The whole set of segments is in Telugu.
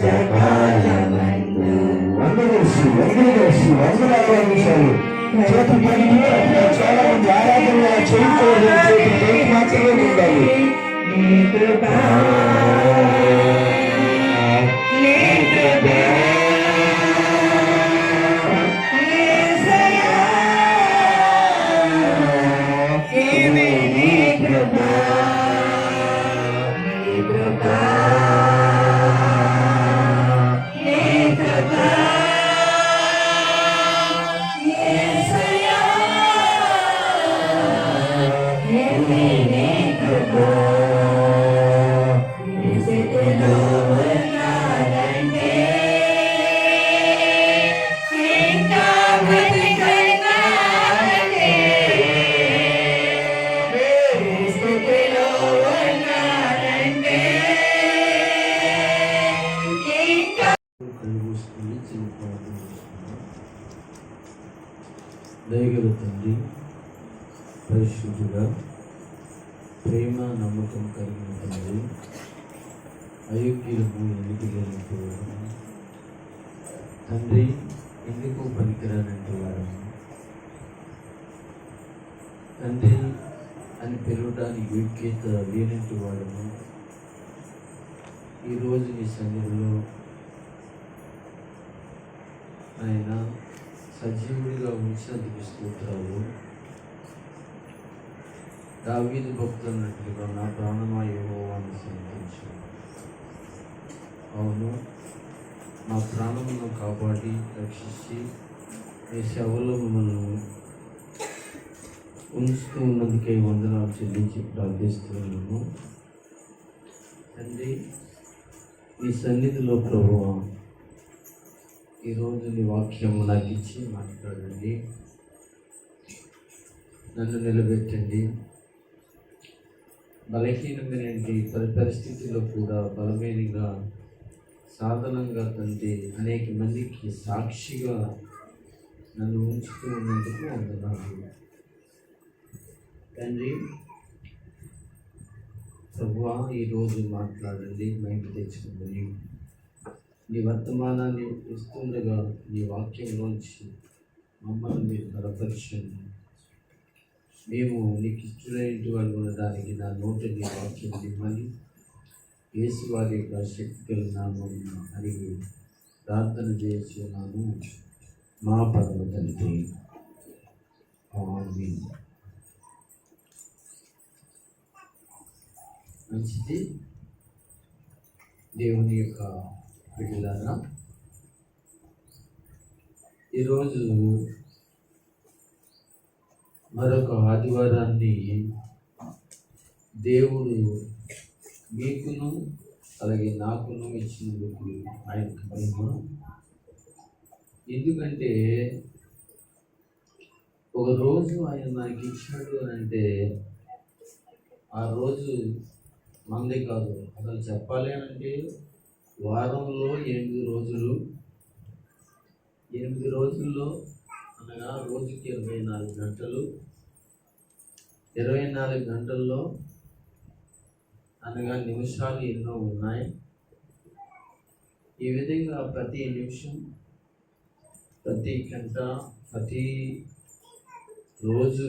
కష్టకాలమందు చేతులు చాలా మంది ఆరాధన చేయకూడదు, చేతులు మాత్రమే ఉండాలి. దయగల తండ్రి, పరిశుద్ధుడా, ప్రేమ నమ్మకం కలిగిన తండ్రి, అయోగ్యులకు ఎన్నికలేనట్టు తండ్రి, ఎందుకు పనికిరానంటే వాడము తండ్రి అని పిలవడానికి యోగ్యత లేనట్టు వాడము ఈరోజు నీ సన్నిధిలో ఆయన సజీవుడిగా ఉంచినందుకు స్తోత్రాలు. దావీదు భక్తులు అన్నట్లుగా నా ప్రాణమా యెహోవాను స్తుతించు. అవును, మా ప్రాణమును కాపాడి రక్షించి మీ సేవలో మిమ్మల్ని ఉంచుతూ ఉన్నందుకే వందనాలు చెల్లించి ప్రార్థిస్తున్నాను. తండ్రి, మీ సన్నిధిలో ప్రభువా ఈరోజు నీ వాక్యం నాకు ఇచ్చి మాట్లాడండి, నన్ను నిలబెట్టండి. బలహీనమైనటువంటి పరిస్థితుల్లో కూడా బలమైనగా సాధనంగా తండ్రి అనేక మందికి సాక్షిగా నన్ను ఉంచుతూ ఉన్నందుకు వందనాలు తండ్రి. ప్రభువా ఈరోజు మాట్లాడండి, మైండ్ తెచ్చుకుందని నీ వర్తమానాన్ని ఇస్తుండగా నీ వాక్యంలోంచి మమ్మల్ని మీరు బలపరచండి. మేము నీకు ఇష్టమైన వాళ్ళు ఉండడానికి నా నోటి నీ వాక్యం ఇవ్వమని యేసు వారి యొక్క శక్తి నామం అడిగి ప్రార్థన చేస్తున్నాను మా పరమ తండ్రి, ఆమేన్. మంచిది. దేవుని యొక్క బిడ్డలారా, ఈరోజు మరొక ఆదివారాన్ని దేవుడు మీకును అలాగే నాకును ఇచ్చినందుకు ఆయనకు మహిమ. ఎందుకంటే ఒకరోజు ఆయన మనకి ఇచ్చినట్టు అని అంటే ఆ రోజు మంది కాదు. అసలు చెప్పాలి అంటే వారంలో 8 రోజులు, 8 రోజుల్లో అనగా రోజుకి 24 గంటలు, 24 గంటల్లో అనగా నిమిషాలు ఎన్నో ఉన్నాయి. ఈ విధంగా ప్రతి నిమిషం, ప్రతి గంట, ప్రతి రోజు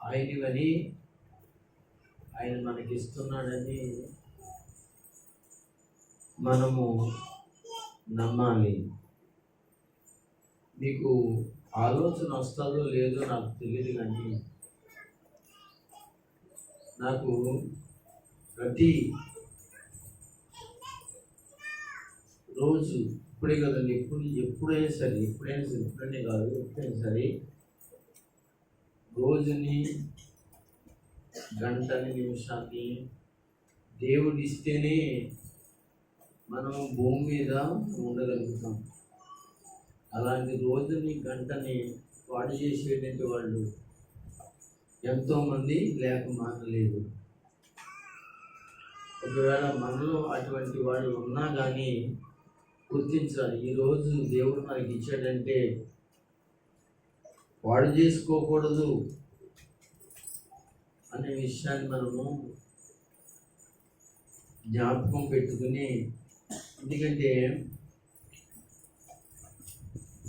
ఆయనవని ఆయన మనకిస్తున్నాడని మనము నమ్మాలి. మీకు ఆలోచన వస్తుందో లేదో నాకు తెలియదు, కానీ నాకు ప్రతి రోజు ఇప్పుడే కదండి, ఎప్పుడైనా సరే ఎప్పుడైనా కాదు, ఎప్పుడైనా సరే రోజుని, గంటని, నిమిషాన్ని దేవుడు ఇస్తేనే మనం భూమి మీద ఉండగలుగుతాం. అలాంటి రోజుని, గంటని పాడు చేసేటువంటి వాళ్ళు ఎంతోమంది లేక మానలేదు. ఒకవేళ మనలో అటువంటి వాళ్ళు ఉన్నా కానీ గుర్తించాలి. ఈరోజు దేవుడు మనకి ఇచ్చాడంటే పాడు చేసుకోకూడదు అనే విషయాన్ని మనము జ్ఞాపకం పెట్టుకుని ఎందుకంటే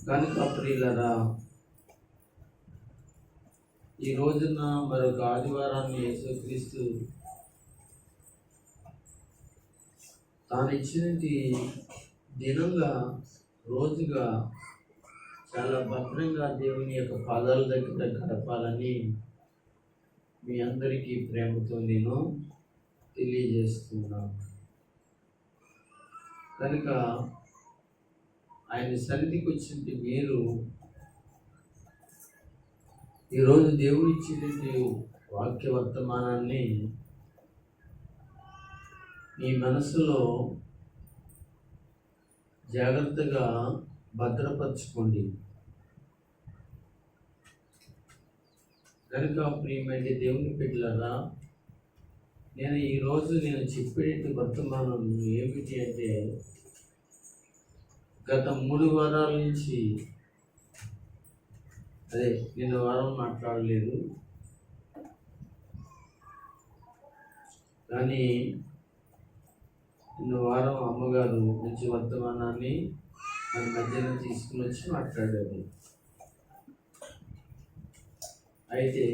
కనుక ప్రియులరా, ఈ రోజున మరొక ఆదివారాన్ని యేసుక్రీస్తు తాను ఇచ్చినటువంటి దినంగా, రోజుగా చాలా భద్రంగా దేవుని యొక్క పాదాల దగ్గర గడపాలని మీ అందరికీ ప్రేమతో నేను తెలియజేస్తున్నాను. కనుక ఆయన సన్నిధికి వచ్చినట్టు మీరు ఈరోజు దేవుడు ఇచ్చినటువంటి వాక్య వర్తమానాన్ని మీ మనసులో జాగ్రత్తగా భద్రపరచుకోండి. కనుక ప్రియమైన దేవుని బిడ్డలారా, నేను ఈరోజు చెప్పే వర్తమానం ఏమిటి అంటే, గత 3 వారాల నుంచి, అదే నిన్న వారం మాట్లాడలేదు, కానీ నిన్న వారం అమ్మగారు మంచి వర్తమానాన్ని మన మధ్యలో తీసుకుని వచ్చి మాట్లాడారు. అయితే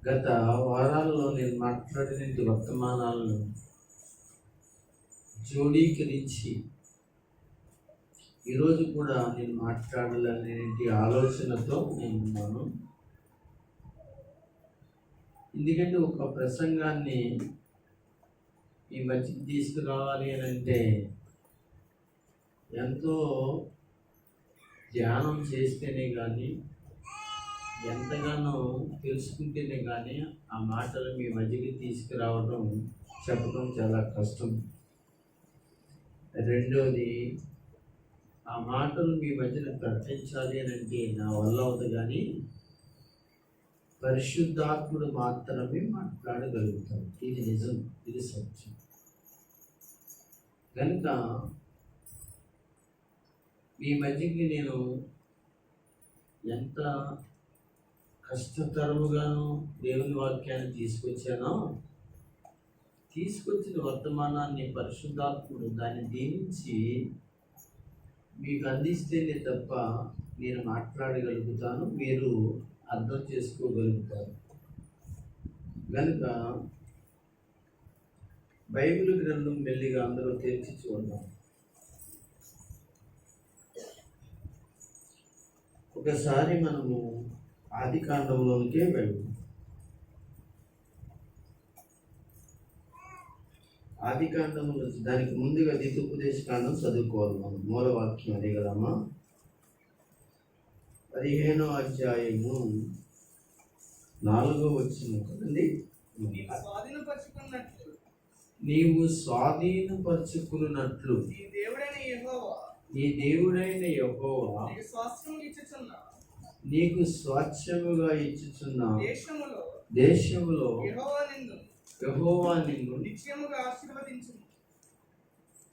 గత వారాల్లో నేను మాట్లాడిన వర్తమానాలను జోడీకరించి ఈరోజు కూడా నేను మాట్లాడాలనే ఆలోచనతో నేను ఉన్నాను. ఎందుకంటే ఒక ప్రసంగాన్ని ఈ మధ్యకి తీసుకురావాలి అని అంటే ఎంతో ధ్యానం చేస్తేనే కానీ, ఎంతగానో తెలుసుకుంటేనే కానీ ఆ మాటలు మీ మధ్యకి తీసుకురావడం, చెప్పడం చాలా కష్టం. రెండోది, ఆ మాటలు మీ మధ్యన ప్రకటించాలి అని అంటే నా వల్ల అవుతుంది, కానీ పరిశుద్ధాత్ముడు మాత్రమే మాట్లాడగలుగుతాడు. ఇది నిజం, ఇది సత్యం. కనుక మీ మధ్యకి నేను ఎంత కష్టతరముగాను దేవుని వాక్యాన్ని తీసుకొచ్చిన వర్తమానాన్ని పరిశుద్ధాత్ముడు దాన్ని దీవించి మీకు అందిస్తేనే తప్ప నేను మాట్లాడగలుగుతాను, మీరు అర్థం చేసుకోగలుగుతారు. కనుక బైబిల్ గ్రంథం మెల్లిగా అందరూ తెరిచి చూద్దాం. ఒకసారి మనము ఆది కాండంలోనికే వెళ్దాం. ఆది కాండంలో దానికి ముందుగా ద్వితీయోపదేశ కాండం చదువుకోవాలి. మనం మూలవాక్యం అదే కదమ్మా. 15వ అధ్యాయము 4వ వచనం కదండి. నీవు స్వాధీనపరచుకున్నట్లు నీ దేవుడైన యెహోవా నీకు స్వాస్థ్యముగా ఇచ్చుచున్న దేశములో యెహోవా నిన్ను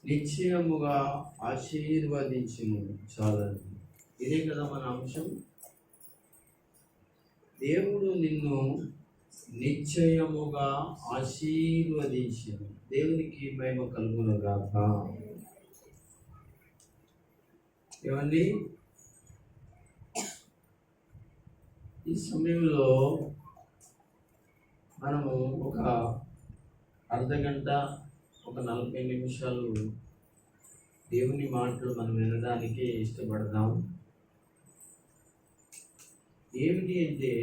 నిశ్చయముగా ఆశీర్వదించును. చాలండి, ఇదే కదా మన అంశం. దేవుడు నిన్ను నిశ్చయముగా ఆశీర్వదించును. దేవునికి మహిమ కలుగునుగాక. ఏమండి, ఈ సమయంలో మనము ఒక అర్ధగంట, ఒక 40 నిమిషాలు దేవుని మాటలు మనం వినడానికి ఇష్టపడదాం. ఏమిటి అంటే,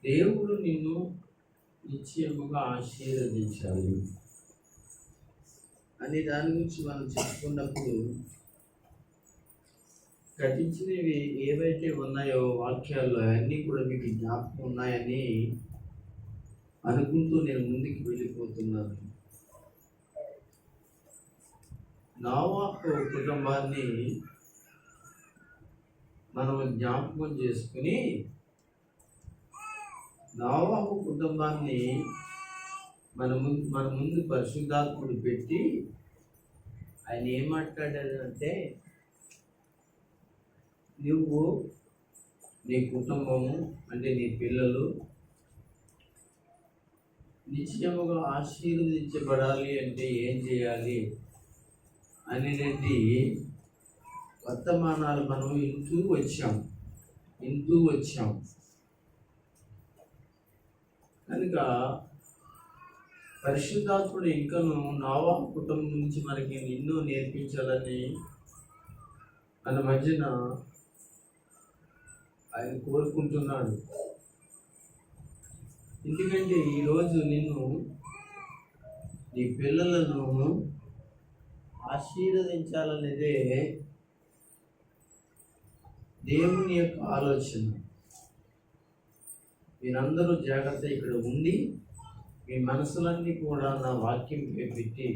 దేవుడు నిన్ను నిశ్చయముగా ఆశీర్వదించాలి అనే దాని గురించి మనం చెప్పుకున్నప్పుడు గతించినవి ఏవైతే ఉన్నాయో వాక్యాల్లో అన్నీ కూడా మీకు జ్ఞాపకం ఉన్నాయని అనుకుంటూ నేను ముందుకు వెళ్ళిపోతున్నాను. నోవాహు కుటుంబాన్ని మనం జ్ఞాపకం చేసుకుని, నోవాహు కుటుంబాన్ని మన ముందు పరిశుద్ధాత్ముడు పెట్టి ఆయన ఏం మాట్లాడాడంటే, నువ్వు నీ కుటుంబము అంటే నీ పిల్లలు నిశ్చయముగా ఆశీర్వదించబడాలి అంటే ఏం చేయాలి అనేటి వర్తమానాలు మనం వింటూ వచ్చాం కనుక పరిశుద్ధాత్ముడు ఇంకను నోవహు కుటుంబం నుంచి మనకి ఎన్నో నేర్పించాలని మన మధ్యన ఆయన కోరుకుంటున్నాడు. ఎందుకంటే ఈరోజు నిన్ను నీ పిల్లలను ఆశీర్వదించాలనేదే దేవుని యొక్క ఆలోచన. మీరందరూ జాగ్రత్త ఇక్కడ ఉండి మీ మనసులన్నీ కూడా నా వాక్యంపై పెట్టి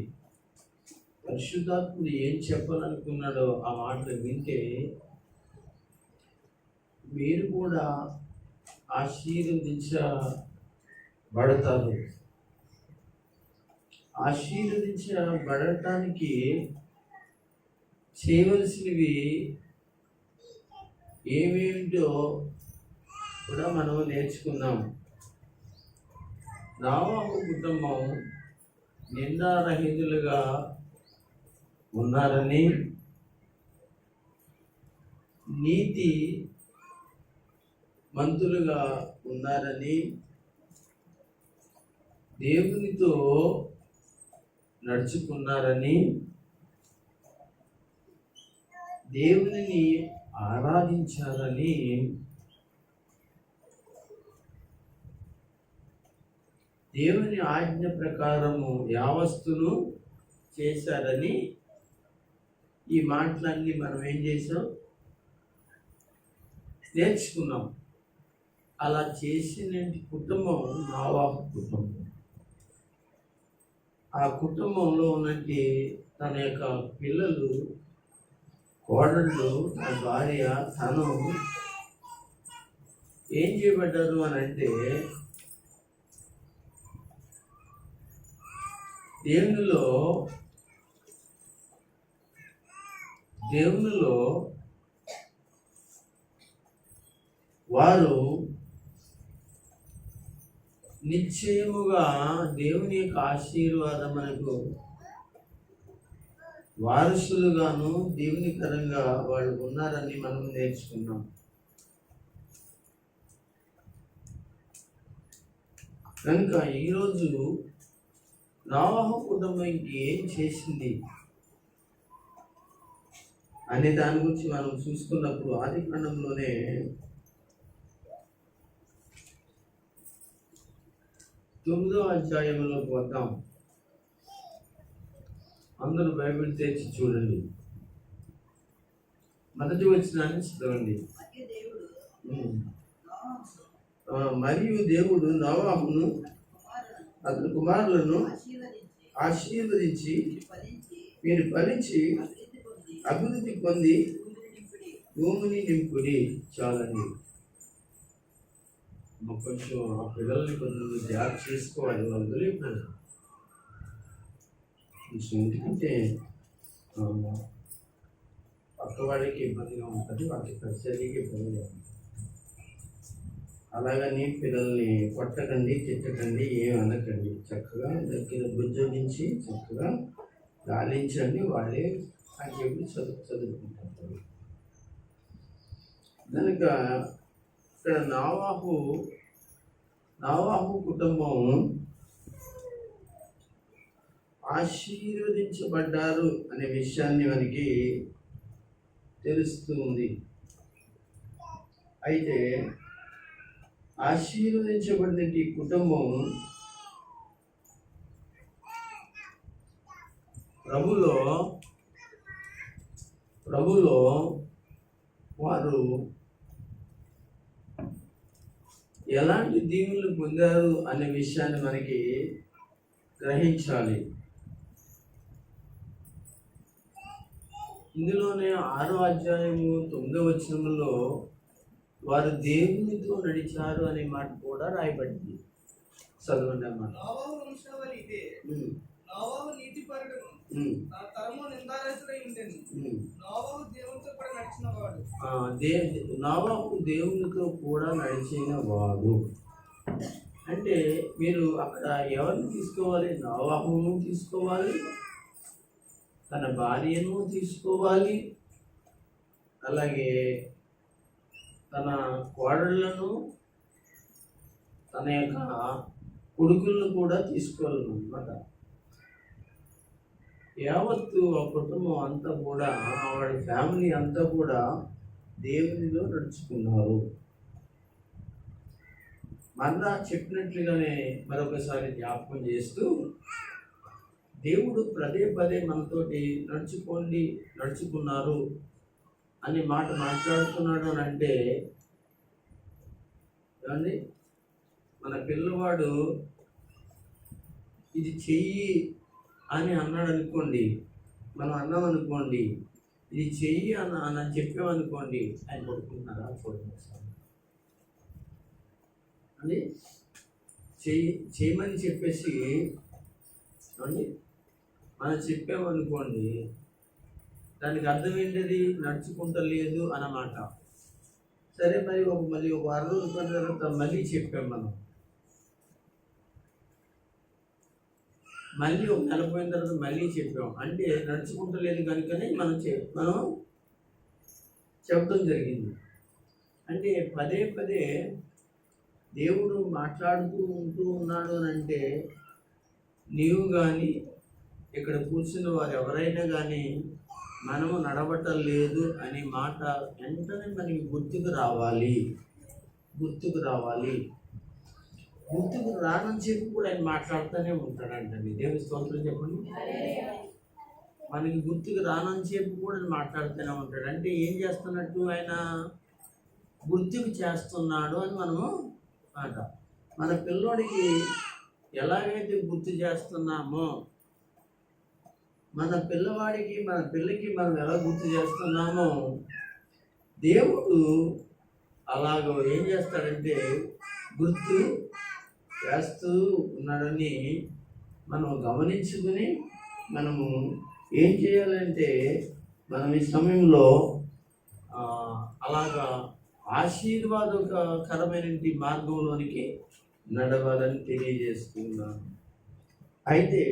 పరిశుద్ధాత్ముడు ఏం చెప్పాలనుకున్నాడో ఆ మాటలు వింటే మీరు కూడా ఆశీర్వదించబడతారు. ఆశీర్వదించబడటానికి చేయవలసినవి ఏమేమిటో కూడా మనం నేర్చుకున్నాం. నోవహు కుటుంబం నిందారహితులుగా ఉన్నారని, నీతి మంతులుగా ఉన్నారని, దేవునితో నడుచుకున్నారని, దేవునిని ఆరాధించారని, దేవుని ఆజ్ఞ ప్రకారము యావస్తును చేశారని ఈ మాటలన్నీ మనం ఏం చేసాం? నేర్చుకున్నాం. అలా చేసిన కుటుంబం నోవహు కుటుంబం. ఆ కుటుంబంలో ఉన్నట్టు తన యొక్క పిల్లలు, కోడళ్ళు, తన భార్య, తను ఏం చేయబడ్డారు అని అంటే దేవునిలో వారు నిశ్చయముగా దేవుని యొక్క ఆశీర్వాదం మనకు వారసులుగాను దేవునికరంగా వాళ్ళు ఉన్నారని మనం నేర్చుకున్నాం. కనుక ఈరోజు నోవహు కుటుంబం ఏం చేసింది అనే దాని గురించి మనం చూసుకున్నప్పుడు ఆదికాండంలోనే 9వ అధ్యాయంలోకి వద్దాం. అందరూ బైబిల్ తెరిచి చూడండి. మొదటి వచనాన్ని చదవండి. మరియు దేవుడు నోవహును అతని కుమారులను ఆశీర్వదించి మీరు ఫలించి అభివృద్ధి పొంది భూమిని నింపుడి. చాలండి. కొంచెం ఆ పిల్లల్ని కొంచెం జాగ్రత్త చేసుకోవాలి. వాళ్ళు వదిలేకపోయారు. ఎందుకంటే పక్కవాడికి ఇబ్బందిగా ఉంటుంది, వాళ్ళకి పరిచర్యకి ఇబ్బందిగా ఉంటుంది. అలాగని పిల్లల్ని కొట్టకండి, తిట్టకండి, ఏమి అనకండి. చక్కగా దగ్గర ఉద్యోగించి చక్కగా గాలించండి. వాళ్ళే ఆ చెప్పి చదువుకుంటారు. కనుక ఇక్కడ నోవహు కుటుంబం ఆశీర్వదించబడ్డారు అనే విషయాన్ని మనకి తెలుస్తూ ఉంది. అయితే ఆశీర్వదించబడిన ఈ కుటుంబం ప్రభులో వారు ఎలాంటి దీవులు పొందారు అనే విషయాన్ని మనకి గ్రహించాలి. ఇందులోనే 6వ అధ్యాయము 9వ వచనంలో వారు దేవునితో నడిచారు అనే మాట కూడా రాయబడింది. చదవండి అన్నమాట. నోవహు దేవునితో కూడా నడిచిన వాడు అంటే మీరు అక్కడ ఎవరిని తీసుకోవాలి? నోవహును తీసుకోవాలి, తన భార్యను తీసుకోవాలి, అలాగే తన కోడళ్లను, తన యొక్క కొడుకులను కూడా తీసుకోవాలన్నమాట. యావత్తు ఆ కుటుంబం అంతా కూడా, వాడి ఫ్యామిలీ అంతా కూడా దేవునిలో నడుచుకున్నారు. మరలా చెప్పినట్లుగానే మరొకసారి జ్ఞాపకం చేస్తూ, దేవుడు పదే పదే మనతోటి నడుచుకున్నారు అనే మాట మాట్లాడుతున్నాడు అని అంటే ఏమండి, మన పిల్లవాడు ఇది చెయ్యి అని అన్నాడు అనుకోండి, మనం అన్నాం అనుకోండి, ఇది చెయ్యి అని చెప్పామనుకోండి, ఆయన పడుకుంటున్నారా చూడండి అండి. చేయమని చెప్పేసి అండి మనం చెప్పామనుకోండి, దానికి అర్థం ఏంటది? నడుచుకుంటలేదు అన్నమాట. సరే, మళ్ళీ ఒక వారం రోజుల తర్వాత మళ్ళీ చెప్పాం మనం, మళ్ళీ ఒక నెల పోయిన తర్వాత మళ్ళీ చెప్పాం అంటే నడుచుకుంటలేదు కనుకనే మనం చెప్పడం జరిగింది. అంటే పదే పదే దేవుడు మాట్లాడుతూ ఉన్నాడు అని అంటే, నీవు కానీ ఇక్కడ కూర్చున్న వారు ఎవరైనా కానీ మనము నడవటం లేదు అనే మాట వెంటనే మనకి గుర్తుకు రావాలి. గుర్తుకు రానని చెప్పి కూడా ఆయన మాట్లాడుతూనే ఉంటాడంటండి. దేవుని స్తోత్రం చెప్పండి. మనకి గుర్తుకు రానని చెప్పి కూడా ఆయన మాట్లాడుతూనే ఉంటాడు. అంటే ఏం చేస్తున్నట్టు? ఆయన గుర్తుకు చేస్తున్నాడు అని మనము మాట. మన పిల్లోడికి ఎలాగైతే గుర్తు చేస్తున్నామో, మన పిల్లకి మనం ఎలా గుర్తు చేస్తున్నామో, దేవుడు అలాగ ఏం చేస్తాడంటే గుర్తు చేస్తూ ఉన్నాడని మనం గమనించుకుని, మనము ఏం చేయాలంటే, మనం ఈ సమయంలో అలాగా ఆశీర్వాదకరమైన మార్గంలోనికి నడవాలని తెలియజేస్తున్నాను. అయితే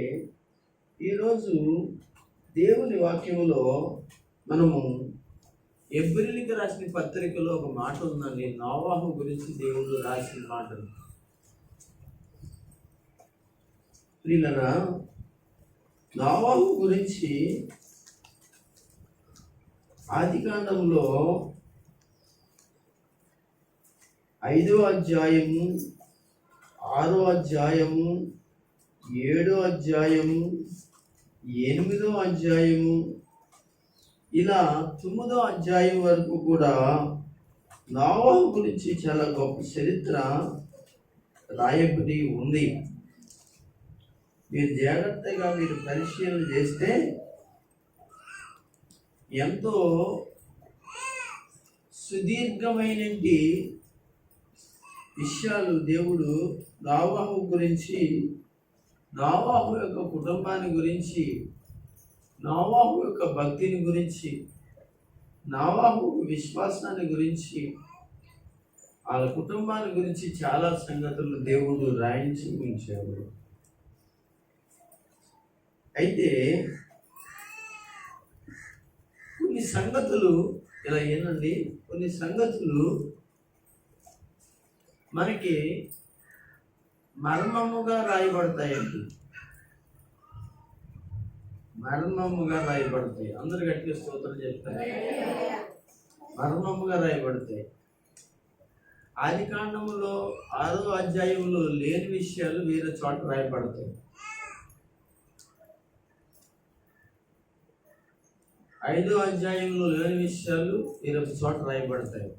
ఈరోజు దేవుని వాక్యంలో మనము ఎబ్రిలికి రాసిన పత్రికలో ఒక మాట ఉందండి. నోవాహు గురించి దేవుడు రాసిన మాటలు. ప్రియులారా, నోవాహు గురించి ఆదికాండంలో 5వ అధ్యాయము, 6వ అధ్యాయము, 7వ అధ్యాయము, 8వ అధ్యాయము, ఇలా 9వ అధ్యాయం వరకు కూడా నోవాహు గురించి చాలా గొప్ప చరిత్ర రాయబడి ఉంది. మీరు జాగ్రత్తగా పరిశీలన చేస్తే ఎంతో సుదీర్ఘమైన విషయాలు దేవుడు నోవాహు గురించి, నోవాహు యొక్క కుటుంబాన్ని గురించి, నోవాహు యొక్క భక్తిని గురించి, నోవాహు విశ్వాసాన్ని గురించి, వాళ్ళ కుటుంబాన్ని గురించి చాలా సంగతులు దేవుడు రాయించి ఉంచాడు. అయితే కొన్ని సంగతులు ఇలా ఏంటండి, కొన్ని సంగతులు మనకి మర్మముగా రాయబడతాయండి. మర్మముగా రాయబడతాయి. అందరు గట్టిగా స్తోత్రం చెప్తారు. మర్మముగా రాయబడతాయి. ఆదికాండములో 6వ అధ్యాయంలో లేని విషయాలు వేరే చోట రాయబడతాయి. 5వ అధ్యాయంలో లేని విషయాలు వేరొక చోట రాయబడతాయి.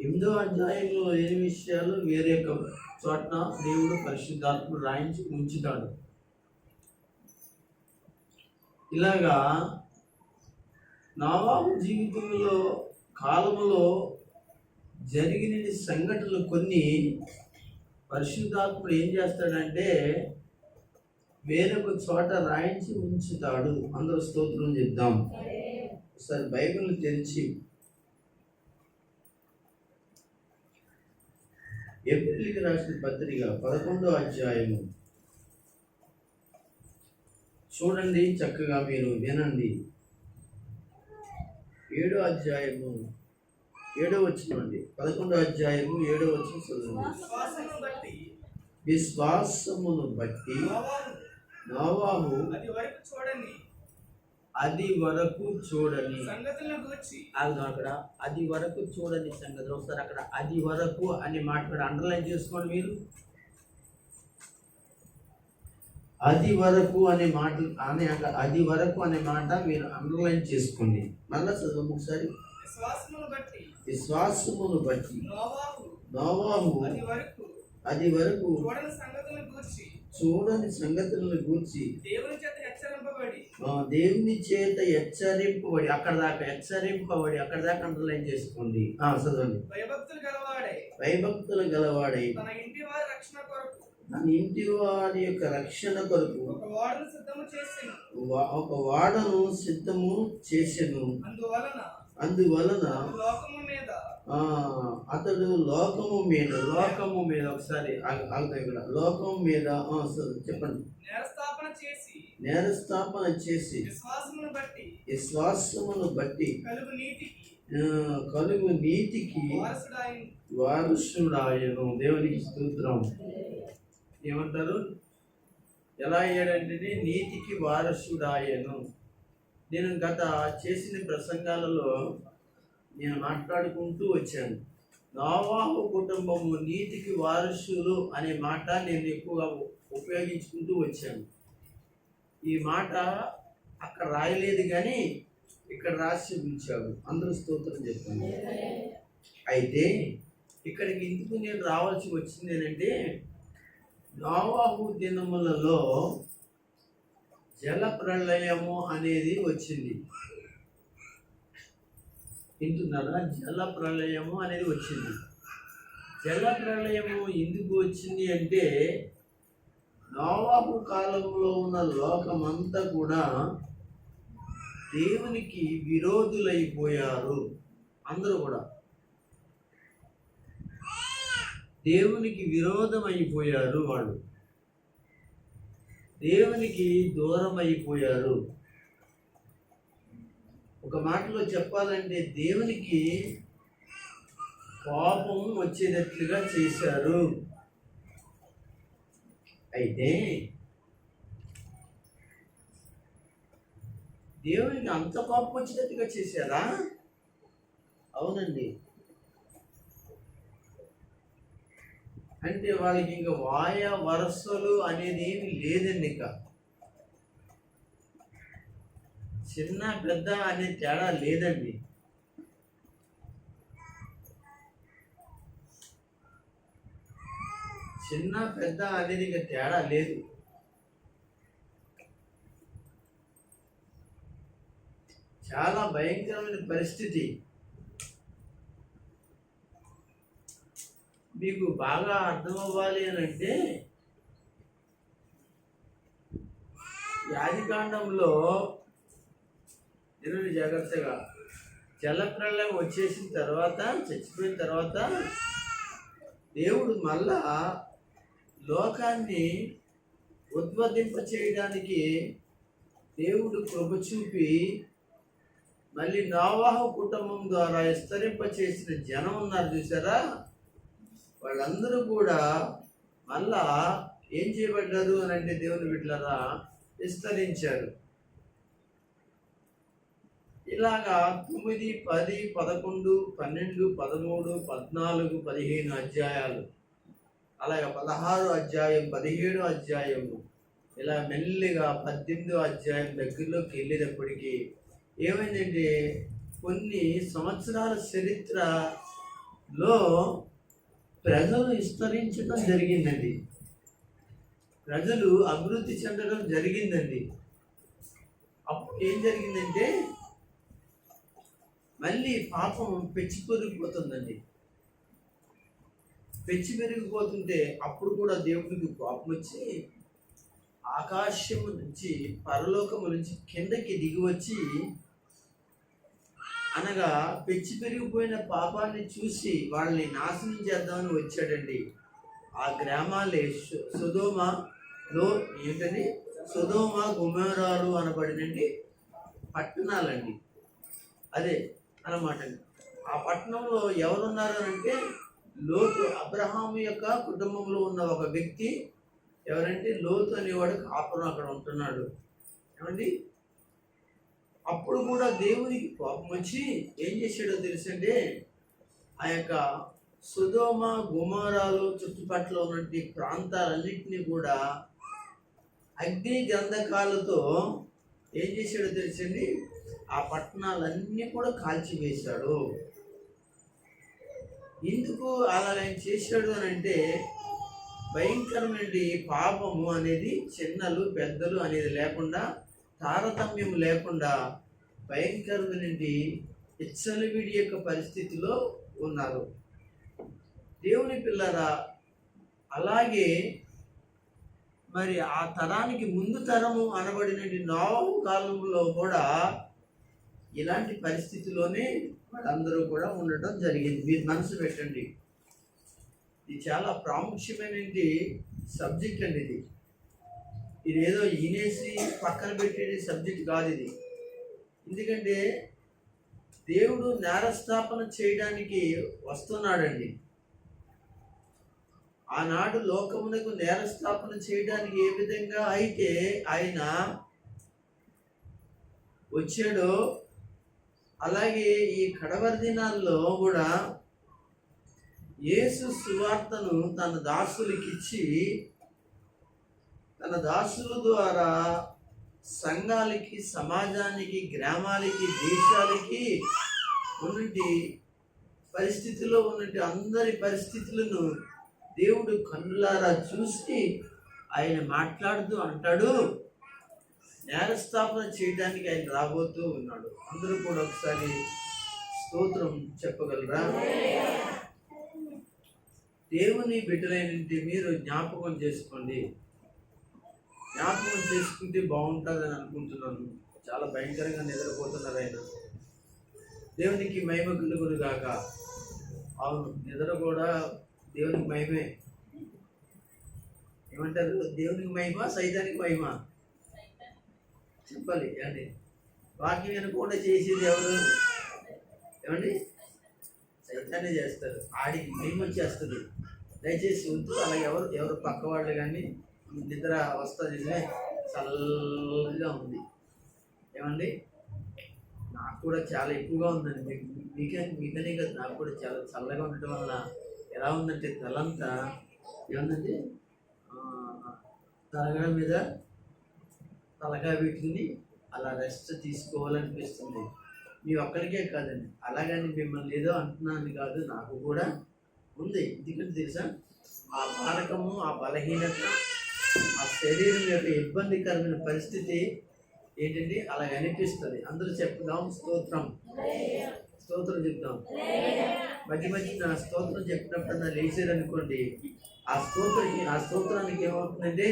8వ అధ్యాయంలో లేని విషయాలు వేరే చోట దేవుడు పరిశుద్ధాత్ముడు రాయించి ఉంచుతాడు. ఇలాగా నోవాహు జీవితంలో కాలములో జరిగిన సంఘటనలు కొన్ని పరిశుద్ధాత్ముడు ఏం చేస్తాడంటే వేరొక చోట రాయించి ఉంచుతాడు. అందరూ స్తోత్రం చెప్దాం. ఒకసారి బైబిల్ తెరిచి ఎబ్రిలికి రాసిన పత్రిక 11వ అధ్యాయము చూడండి, చక్కగా మీరు వినండి. 7వ అధ్యాయము 7వ వచనం అండి. 11వ అధ్యాయము 7వ వచనం చదవండి. విశ్వాసమును బట్టి నోవాహు అది వరకు చూడని అక్కడ అది వరకు చూడని సంగతులు. ఒకసారి అక్కడ అది వరకు అనే మాట కూడా అండర్లైన్ చేసుకోండి మీరు. అది వరకు అనే మాట అది వరకు అనే మాట మీరు అండర్లైన్ చేసుకోండి. మళ్ళా చదువు ఒకసారి. విశ్వాసమును బట్టి నోవాహు అది వరకు చూడని సంగతులను గూర్చి దేవుని చేత హెచ్చరింపబడి అక్కడ దాకా అండర్లైన్ చేసుకోండి. చదవండి. భయభక్తులు గలవాడై తన ఇంటి వారి యొక్క రక్షణ కొరకు ఒక వాడను సిద్ధము చేసెను. అందువలన అతడు లోకము మీద ఒకసారి ఇక్కడ లోకము మీద చెప్పండి. నేరస్థాపన చేసి విశ్వాసమును బట్టి కలుగు నీతికి వారసుడాయను. దేవునికి స్తోత్రం. ఏమంటారు? ఎలా అయ్యాడంటే నీతికి వారసుడాయను. నేను గత చేసిన ప్రసంగాలలో నేను మాట్లాడుకుంటూ వచ్చాను. నోవాహు కుటుంబము నీతికి వారసులు అనే మాట నేను ఎక్కువగా ఉపయోగించుకుంటూ వచ్చాను. ఈ మాట అక్కడ రాయలేదు కానీ ఇక్కడ రాసి ఉంచాడు. అందరూ స్తోత్రం చెప్పాను. అయితే ఇక్కడికి ఎందుకు నేను రావాల్సి వచ్చింది ఏంటంటే, నోవాహు దినములలో జల ప్రళయము అనేది వచ్చింది. వింటున్నారా? జల ప్రళయము అనేది వచ్చింది. జల ప్రళయము ఎందుకు వచ్చింది అంటే, నోవాహు కాలంలో ఉన్న లోకమంతా కూడా దేవునికి విరోధులైపోయారు. అందరూ కూడా దేవునికి విరోధం అయిపోయారు. వాళ్ళు దేవునికి దూరం అయిపోయారు. ఒక మాటలో చెప్పాలంటే దేవునికి కోపం వచ్చేటట్లుగా చేశారు. అయితే దేవునికి అంత కోపం వచ్చేటట్టుగా చేశారా? అవునండి. అంటే వాళ్ళకి ఇంకా వాయ వరసలు అనేది ఏమి లేదండి. ఇంకా చిన్న పెద్ద అనే తేడా లేదండి. చిన్న పెద్ద అనేది ఇంకా తేడా లేదు. చాలా భయంకరమైన పరిస్థితి. మీకు బాగా అర్థం అవ్వాలి అని అంటే, ఆదికాండంలో ఇరువురు జాగ్రత్తగా జలప్రళయం వచ్చేసిన తర్వాత, చచ్చిపోయిన తర్వాత దేవుడు మళ్ళా లోకాన్ని ఉద్వదింప చేయడానికి దేవుడు కృప చూపి మళ్ళీ నోవాహు కుటుంబం ద్వారా విస్తరింప చేసిన జనం ఉన్నారు చూసారా? వాళ్ళందరూ కూడా మళ్ళా ఏం చేయబడ్డారు అని అంటే, దేవుని బిడ్డలారా, విస్తరించారు. ఇలాగా 9, 10, 11, 12, 13, 14, 15 అధ్యాయాలు, అలాగే 16 అధ్యాయం, 17 అధ్యాయము, ఇలా మెల్లిగా 18 అధ్యాయం దగ్గరలోకి వెళ్ళేటప్పటికీ ఏమైందంటే, కొన్ని సంవత్సరాల చరిత్రలో ప్రజలు విస్తరించడం జరిగిందండి. ప్రజలు అభివృద్ధి చెందడం జరిగిందండి. అప్పుడు ఏం జరిగిందంటే, మళ్ళీ పాపం పెంచి పెరిగిపోతుందండి. పెంచి పెరిగిపోతుంటే అప్పుడు కూడా దేవుడికి కోపం వచ్చి ఆకాశము నుంచి, పరలోకము నుంచి కిందకి దిగి వచ్చి, అనగా పెంచి పెరిగిపోయిన పాపాన్ని చూసి వాళ్ళని నాశనం చేద్దామని వచ్చాడండి. ఆ గ్రామాలే సొదొమలో ఏంటండి సొదొమ గొమొరాలు అనబడినండి పట్టణాలండి. అదే అన్నమాట. ఆ పట్టణంలో ఎవరున్నారు అంటే లోతు, అబ్రహాము యొక్క కుటుంబంలో ఉన్న ఒక వ్యక్తి ఎవరంటే లోతు అనేవాడు కాపురం అక్కడ ఉంటున్నాడు. ఏమండి, అప్పుడు కూడా దేవునికి కోపం వచ్చి ఏం చేశాడో తెలుసండి, ఆ యొక్క సొదొమ గొమొరాలు చుట్టుపక్కల ఉన్నటువంటి ప్రాంతాలన్నింటినీ కూడా అగ్ని గంధకాలతో ఏం చేశాడో తెలుసండి, ఆ పట్టణాలన్నీ కూడా కాల్చివేశాడు. ఎందుకు అలా ఆయన చేశాడు అని అంటే, భయంకరమైన పాపము అనేది చిన్నలు పెద్దలు అనేది లేకుండా, తారతమ్యం లేకుండా భయంకరమైన విచ్చలవిడి యొక్క పరిస్థితిలో ఉన్నారు. దేవుని పిల్లరా, అలాగే మరి ఆ తరానికి ముందు తరము అనబడిన నోవహు కాలంలో కూడా ఇలాంటి పరిస్థితిలోనే వాళ్ళందరూ కూడా ఉండటం జరిగింది. మీరు మనసు పెట్టండి, ఇది చాలా ప్రాముఖ్యమైన సబ్జెక్ట్ అండి. ఇది ఏదో ఈనేసి పక్కన పెట్టే సబ్జెక్ట్ కాదు ఇది. ఎందుకంటే దేవుడు నేరస్థాపన చేయడానికి వస్తున్నాడండి. ఆనాడు లోకమునకు నేరస్థాపన చేయడానికి ఏ విధంగా అయితే ఆయన వచ్చాడో, అలాగే ఈ కడవరి దినాల్లో కూడా యేసు సువార్తను తన దాసులకిచ్చి, తన దాసుల ద్వారా సంఘాలకి, సమాజానికి, గ్రామాలకి, దేశాలకి ఉన్నటి పరిస్థితుల్లో ఉన్నటి అందరి పరిస్థితులను దేవుడు కన్నులారా చూసి ఆయన మాట్లాడుతూ అంటాడు, నేరస్థాపన చేయడానికి ఆయన రాబోతూ ఉన్నాడు. అందరూ కూడా ఒకసారి స్తోత్రం చెప్పగలరా? దేవుని బిడ్డలైన మీరు జ్ఞాపకం చేసుకోండి. జ్ఞాపకం చేసుకుంటే బాగుంటుందని అనుకుంటున్నాను. చాలా భయంకరంగా నిద్రపోతున్నారు ఆయన. దేవునికి మహిమ కలుగును గాక. అవును, నిద్ర కూడా దేవునికి మహిమే. ఏమంటారు? దేవునికి మహిమ, సైతానికి మహిమ చెప్పాలి. ఏమండి, వాక్యం వినకుండా చేసేది ఎవరు? ఏమండి, సైతాన్ని చేస్తారు. ఆడికి మహిమ వచ్చేస్తుంది. దయచేసి వద్దు అలా. ఎవరు పక్క వాళ్ళు కానీ నిద్ర వస్తుంది, చల్లగా ఉంది. ఏమండి, నాకు కూడా చాలా ఎక్కువగా ఉందండి. మీకనే కదా, నాకు కూడా చాలా చల్లగా ఉండటం వల్ల ఎలా ఉందంటే తలంతా ఏముందంటే తలగడ మీద తలగా పెట్టుకుని అలా రెస్ట్ తీసుకోవాలనిపిస్తుంది. మీ ఒక్కరికే కాదండి, అలాగని మిమ్మల్ని ఏదో అంటున్నాను కాదు, నాకు కూడా ఉంది. ఎందుకంటే తెలుసా, ఆ బాలకము, ఆ బలహీనత, ఆ శరీరం యొక్క ఇబ్బందికరమైన పరిస్థితి ఏంటంటే అలాగ అనిపిస్తుంది. అందరూ చెప్తాం స్తోత్రం, స్తోత్రం చెప్తాం. మధ్య మధ్య నా స్తోత్రం చెప్పినప్పుడు లేచారు అనుకోండి, ఆ స్తోత్రానికి ఏమవుతుందంటే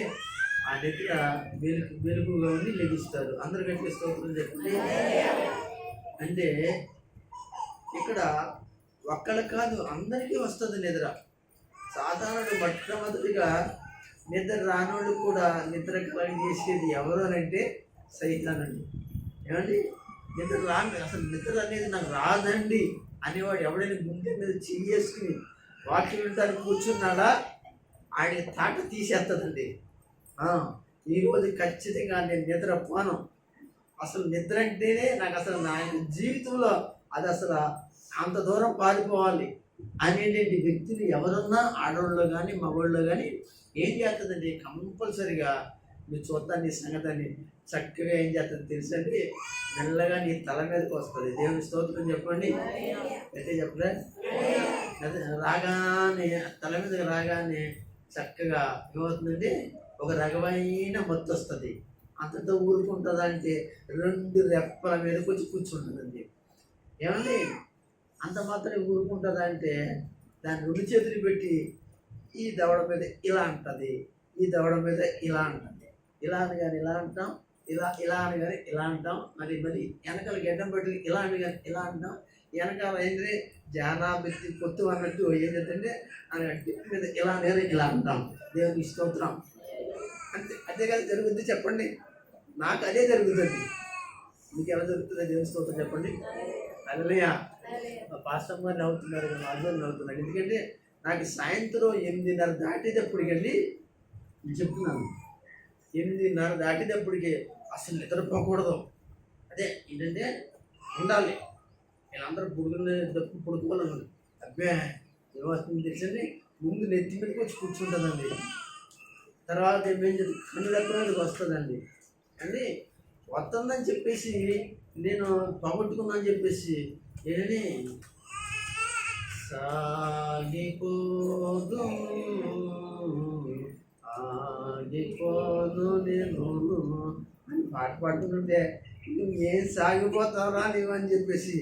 ఆ నిద్ర మెలుగుగా ఉండి లెగిస్తారు. అందరు గట్టిగా స్తోత్రం చెప్పండి. అంటే ఇక్కడ ఒక్కళ్ళ కాదు, అందరికీ వస్తుంది నిద్ర. సాధారణ మొట్టమొదటిగా నిద్ర రానోళ్ళు కూడా నిద్ర కలగజేసేది ఎవరు అని అంటే సైతానండి. ఏమండి, నిద్ర రాని, అసలు నిద్ర అనేది నాకు రాదండి అనేవాడు ఎవడైనా గుండె మీద చేసుకుని వాక్యం వింటానికి కూర్చున్నాడా, ఆయన తాట తీసేస్తుందండి. ఈరోజు ఖచ్చితంగా నేను నిద్ర పోను. అసలు నిద్ర అంటేనే నాకు అసలు నా జీవితంలో అది అసలు అంత దూరం పారిపోవాలి అనేటువంటి వ్యక్తులు ఎవరున్నా, ఆడవాళ్ళు కానీ మగవాళ్ళు కానీ ఏం చేస్తుందండి, కంపల్సరిగా మీరు చూద్దాన్ని సంగతాన్ని చక్కగా ఏం చేస్తుంది తెలుసండి, మెల్లగా నీ తల మీదకి వస్తుంది. దేవుని స్తోత్రం చెప్పండి. అయితే చెప్పలే, రాగానే తల మీదకి రాగానే చక్కగా ఏమవుతుందండి, ఒక రకమైన మత్తు వస్తుంది. అంతతో ఊరుకుంటుందా అంటే 2 రెప్పల మీదకి వచ్చి కూర్చుంటుందండి. ఏమండి, అంత మాత్రమే ఊరుకుంటుందా అంటే దాన్ని 2 చేతులు పెట్టి ఈ దవడ మీద ఇలా అంటుంది, ఈ దవడ మీద ఇలా అంటుంది. ఇలా అని కానీ ఇలా అంటాం, ఇలా అని కానీ ఇలా అంటాం. మరి వెనకాల గడ్డం పెట్టి ఇలా అని కానీ ఇలా అంటాం. వెనకాల ఏంటంటే జానాబెత్తి పొత్తు అన్నట్టు ఏంటంటే అని మీద ఇలా అనేది ఇలా అంటాం. దేవునికి స్తోత్రం. అంతే అదే కదా జరుగుద్ది చెప్పండి. నాకు అదే జరుగుతుంది. మీకు ఎలా జరుగుతుందో దేవుని స్తోత్రం చెప్పండి. హల్లెలూయా. మా పాస్టర్ గారు నవ్వుతున్నారు, మా హస్బెండ్ నవ్వుతున్నారు. ఎందుకంటే నాకు సాయంత్రం 8:30 దాటేటప్పటికండి నేను చెప్తున్నాను, 8:30 దాటేటప్పటికి అసలు నిద్రపోకూడదు. అదే ఏంటంటే ఉండాలి. వీళ్ళందరూ పడుకోవాలన్నాడు. అబ్బే ఏమవుతుంది తెలుసండి, ముందు నెత్తి మీదకి వచ్చి కూర్చుంటుందండి. తర్వాత ఏమేం చెప్పి కన్ను దగ్గరికి వస్తుందండి. అండి వస్తుందని చెప్పేసి నేను పోగొట్టుకున్నా అని చెప్పేసి ఏంటంటే సాగిపోదు ఆగిపోదు నేను అని పాట పాడుతుంటే ఏం సాగిపోతావురా నీవని చెప్పేసి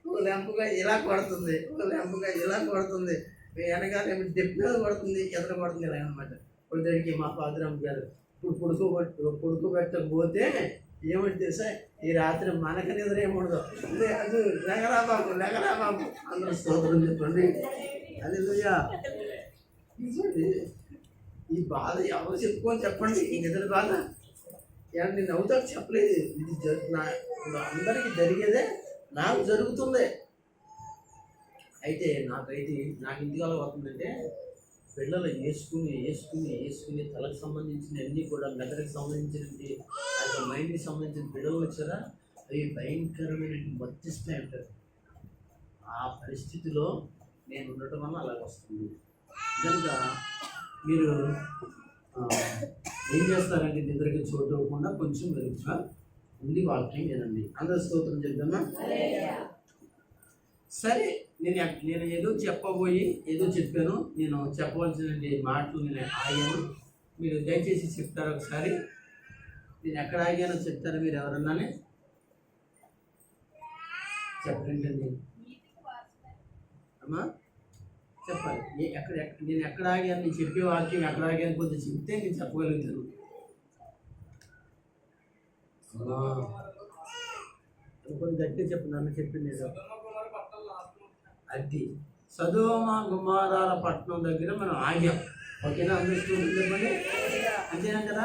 ఓ లెంపుగా ఇలా కొడుతుంది, ఓ లెంపుగా ఇలా కొడుతుంది, వెనకాల డెప్ మీద కొడుతుంది, ఎదురు కొడుతుంది ఇలా అనమాట. కొద్దికి మా ఫాదరమ్మ గారు ఇప్పుడు పడుకోబెట్టకపోతే ఏమంటే సార్ ఈ రాత్రి మనకు నిద్ర ఏముండదు, అది లెగరా బాబు అందరూ స్తోత్రం చెప్పండి. హల్లెలూయా. ఈ బాధ ఎవరు చెప్పుకొని చెప్పండి, ఈ నిద్ర బాధ. నేను అవుతాకు చెప్పలేదు, ఇది ఇప్పుడు అందరికీ జరిగేదే నాకు జరుగుతుంది. అయితే నాకు ఇంటికాల వస్తుందంటే పిల్లలు వేసుకుని తలకు సంబంధించిన అన్నీ కూడా మెదడుకి సంబంధించినవి ఆ యొక్క మైండ్కి సంబంధించిన పిల్లలు వచ్చారా అవి భయంకరమైన వర్తిస్తాయి అంటారు. ఆ పరిస్థితిలో నేను ఉండటం వల్ల అలాగ వస్తుంది. కనుక మీరు ఏం చేస్తారంటే నిద్రకి చోటు ఇవ్వకుండా కొంచెం మెరుగుగా ఉండి వాక్యం వినండి. అందరూ స్తోత్రం చెప్దామా? సరే, నేను ఏదో చెప్పబోయి ఏదో చెప్పాను. నేను చెప్పవలసిన మాటలు నేను ఆగాను. మీరు దయచేసి చెప్తారు ఒకసారి. నేను ఎక్కడ ఆగానో చెప్తారా మీరు ఎవరన్నానే? చెప్పండి అమ్మా, చెప్పాలి. నేను ఎక్కడ ఆగాను, నేను చెప్పే వాక్యం ఎక్కడ ఆగాను కొంచెం చెప్తే నేను చెప్పగలుగుతాను. కొంచెం గట్టిగా చెప్పు, నన్ను చెప్పింది అది సదోమ గుమారాల పట్టణం దగ్గర మనం ఆగాం. ఓకేనా? అందరూ చెప్పండి. అంతేనా కదా?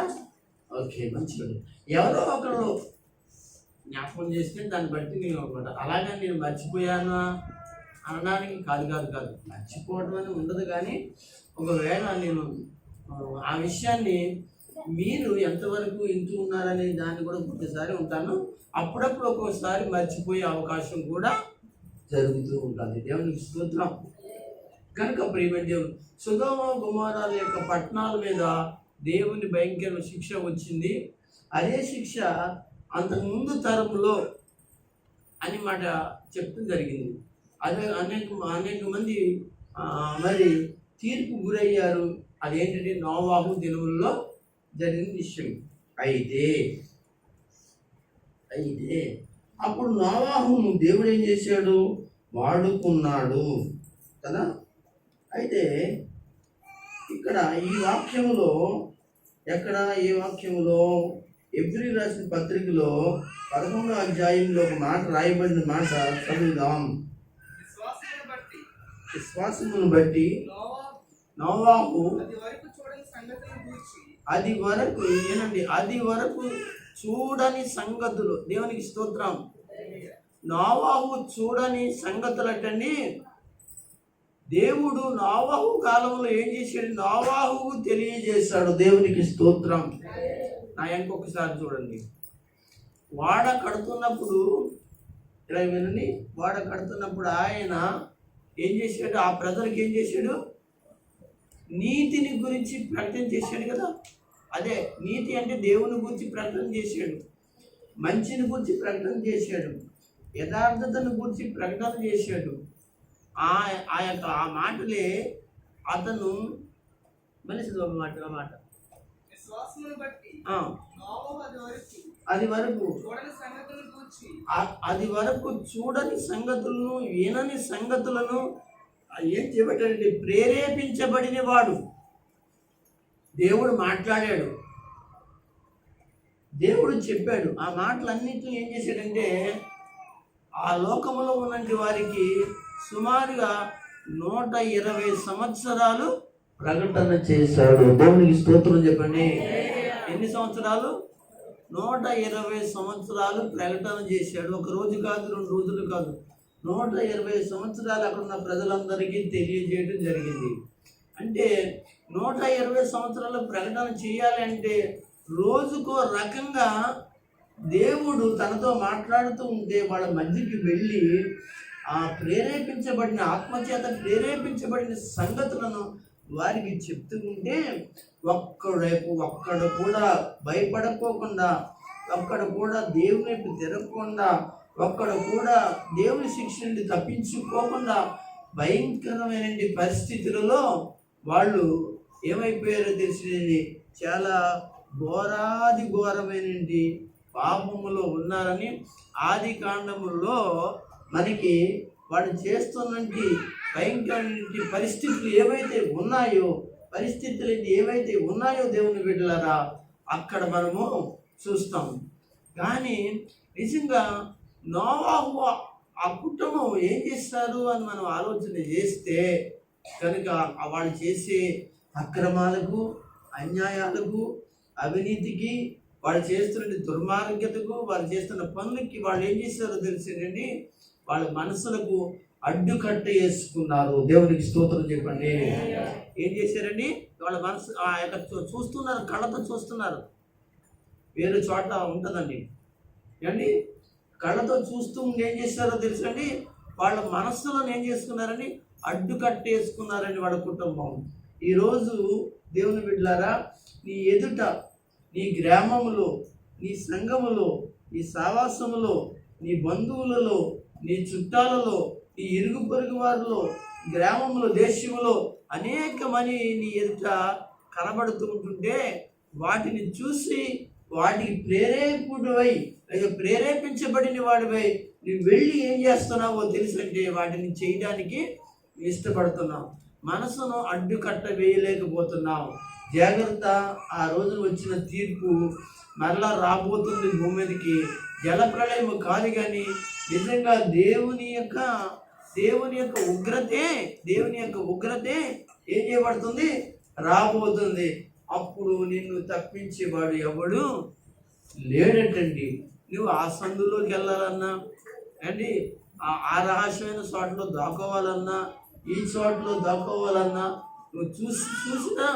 ఓకే, మంచిది. ఎవరో ఒకరు జ్ఞాపకం చేస్తే దాన్ని బట్టి నేను అనమాట. అలాగే నేను మర్చిపోయాను అనడానికి కాదు మర్చిపోవడం అని ఉండదు. కానీ ఒకవేళ నేను ఆ విషయాన్ని మీరు ఎంతవరకు ఇంటూ ఉన్నారనే దాన్ని కూడా ఒకసారి ఉంటాను. అప్పుడప్పుడు ఒక్కోసారి మర్చిపోయే అవకాశం కూడా జరుగుతూ ఉంటుంది. దేవునికి స్తోత్రం. కనుక ప్రియమైన దేవుడు, సొదొమ గొమొర్రా యొక్క పట్టణాల మీద దేవుని భయంకర శిక్ష వచ్చింది. అదే శిక్ష అంతకుముందు తరంలో అని మాట చెప్తూ జరిగింది. అదే అనేక మంది మరి తీర్పు గురయ్యారు. అదేంటంటే నోవాహు దినముల్లో జరిగిన విషయం. అయితే అప్పుడు నోవాహును దేవుడు ఏం చేశాడు? వాడుకున్నాడు కదా. అయితే ఇక్కడ ఈ వాక్యంలో ఏ వాక్యంలో ఎబ్రీ రాసిన పత్రికలో 11వ అధ్యాయంలో ఒక మాట రాయబడిన మాట చదువుదాం. విశ్వాసమును బట్టి నోవాహు అది వరకు చూడని సంగతులు. దేవునికి స్తోత్రం. నోవాహు చూడని సంగతులటండి దేవుడు నోవాహు కాలంలో ఏం చేశాడు? నోవాహుకు తెలియజేశాడు. దేవునికి స్తోత్రం. నా ఇంకొకసారి చూడండి. వాడ కడుతున్నప్పుడు ఇలా వినండి. వాడ కడుతున్నప్పుడు ఆయన ఏం చేశాడు? ఆ ప్రజలకు ఏం చేశాడు? నీతిని గురించి ప్రకటన చేశాడు కదా. అదే నీతి అంటే దేవుని గురించి ప్రకటన చేశాడు, మంచిని గురించి ప్రకటన చేశాడు, యథార్థతను గురించి ప్రకటన చేశాడు. ఆ మాటలే అతను మనిషి మాట అది వరకు చూడని సంగతులను, వినని సంగతులను ఏం చేయబట్టాడంటే ప్రేరేపించబడిన వాడు. దేవుడు మాట్లాడాడు, దేవుడు చెప్పాడు. ఆ మాటలన్నింటినీ ఏం చేశాడంటే ఆ లోకంలో ఉన్నటువంటి వారికి సుమారుగా 120 సంవత్సరాలు ప్రకటన చేశాడు. దేవునికి స్తోత్రం చెప్పండి. ఎన్ని సంవత్సరాలు? 120 సంవత్సరాలు ప్రకటన చేశాడు. ఒక రోజు కాదు, 2 రోజులు కాదు, 120 సంవత్సరాలు అక్కడ ఉన్న ప్రజలందరికీ తెలియజేయడం జరిగింది. అంటే 120 సంవత్సరాలు ప్రకటన చేయాలి అంటే రోజుకో రకంగా దేవుడు తనతో మాట్లాడుతూ ఉంటే వాళ్ళ మధ్యకి వెళ్ళి ఆ ప్రేరేపించబడిన ఆత్మచేత ప్రేరేపించబడిన సంగతులను వారికి చెప్తూ ఉంటే ఒక్కడు కూడా భయపడకోకుండా, ఒక్కడు కూడా దేవుని వైపు తిరగకుండా, ఒక్కడు కూడా దేవుని శిక్ష నుండి తప్పించుకోకుండా భయంకరమైన పరిస్థితులలో వాళ్ళు ఏమైపోయారో తెలిసింది. చాలా ఘోరమైన పాపములో ఉన్నారని ఆది కాండములో మనకి వాళ్ళు చేస్తున్నటువంటి భయంకరమైన పరిస్థితులు ఏవైతే ఉన్నాయో దేవుని బిడ్డలారా అక్కడ మనము చూస్తాం. కానీ నిజంగా నోవాహు ఆ కుటుంబం ఏం చేస్తారు అని మనం ఆలోచన చేస్తే కనుక వాళ్ళు చేసే అక్రమాలకు, అన్యాయాలకు, అవినీతికి, వాళ్ళు చేస్తున్న దుర్మార్గతకు, వాళ్ళు చేస్తున్న పనులకి వాళ్ళు ఏం చేస్తారో తెలిసిందండి, వాళ్ళ మనసులకు అడ్డుకట్ట వేసుకున్నారు. దేవునికి స్తోత్రం చెప్పండి. ఏం చేశారండి? వాళ్ళ మనసు ఆ యొక్క చూస్తున్నారు, కళ్ళతో చూస్తున్నారు. వేరే చోట ఉంటుందండి అండి, కళ్ళతో చూస్తూ ఏం చేస్తారో తెలుసండి, వాళ్ళ మనస్సులను ఏం చేసుకున్నారని అడ్డుకట్టేసుకున్నారండి వాళ్ళ కుటుంబం. ఈరోజు దేవుని బిడ్డలారా, నీ ఎదుట, నీ గ్రామములో, నీ సంఘములో, నీ సావాసములో, నీ బంధువులలో, నీ చుట్టాలలో, నీ ఇరుగు పొరుగు వారిలో, గ్రామంలో, దేశంలో అనేకమని నీ ఎదుట కనబడుతూ ఉంటుంటే వాటిని చూసి వాటికి ప్రేరేపించబడిన వాడివై నువ్వు వెళ్ళి ఏం చేస్తున్నావో తెలుసంటే వాటిని చేయడానికి ఇష్టపడుతున్నావు. మనసును అడ్డుకట్ట వేయలేకపోతున్నావు. జాగ్రత్త, ఆ రోజున వచ్చిన తీర్పు మరలా రాబోతుంది భూమి మీదకి. జలప్రళయం కాదు కానీ నిజంగా దేవుని యొక్క ఉగ్రతే ఏం చేయబడుతుంది? రాబోతుంది. అప్పుడు నిన్ను తప్పించేవాడు ఎవడు లేడటండి. నువ్వు ఆ సందులోకి వెళ్ళాలన్నా అండి, ఆ రహస్యమైన చోటలో దాక్కోవాలన్నా, ఈ చోటలో దాక్కోవాలన్నా, నువ్వు చూసినా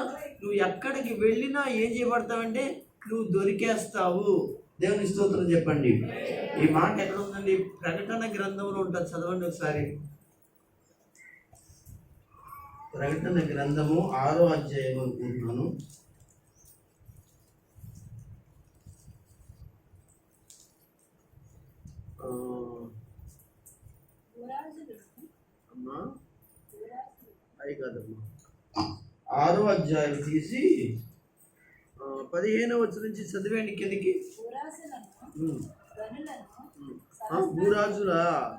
నువ్వు ఎక్కడికి వెళ్ళినా ఏం చేయబడతావంటే నువ్వు దొరికేస్తావు. దేవుని స్తోత్రం చెప్పండి. ఈ మాట ఎక్కడ ఉందండి? ప్రకటన గ్రంథంలో ఉంటుంది, చదవండి ఒకసారి. ప్రకటన గ్రంథము 6వ అధ్యాయం అనుకుంటున్నాను. అమ్మా అయి కాదమ్మా, 6వ అధ్యాయం తీసి 15వ వచనం నుంచి చదివేండి కిందకి.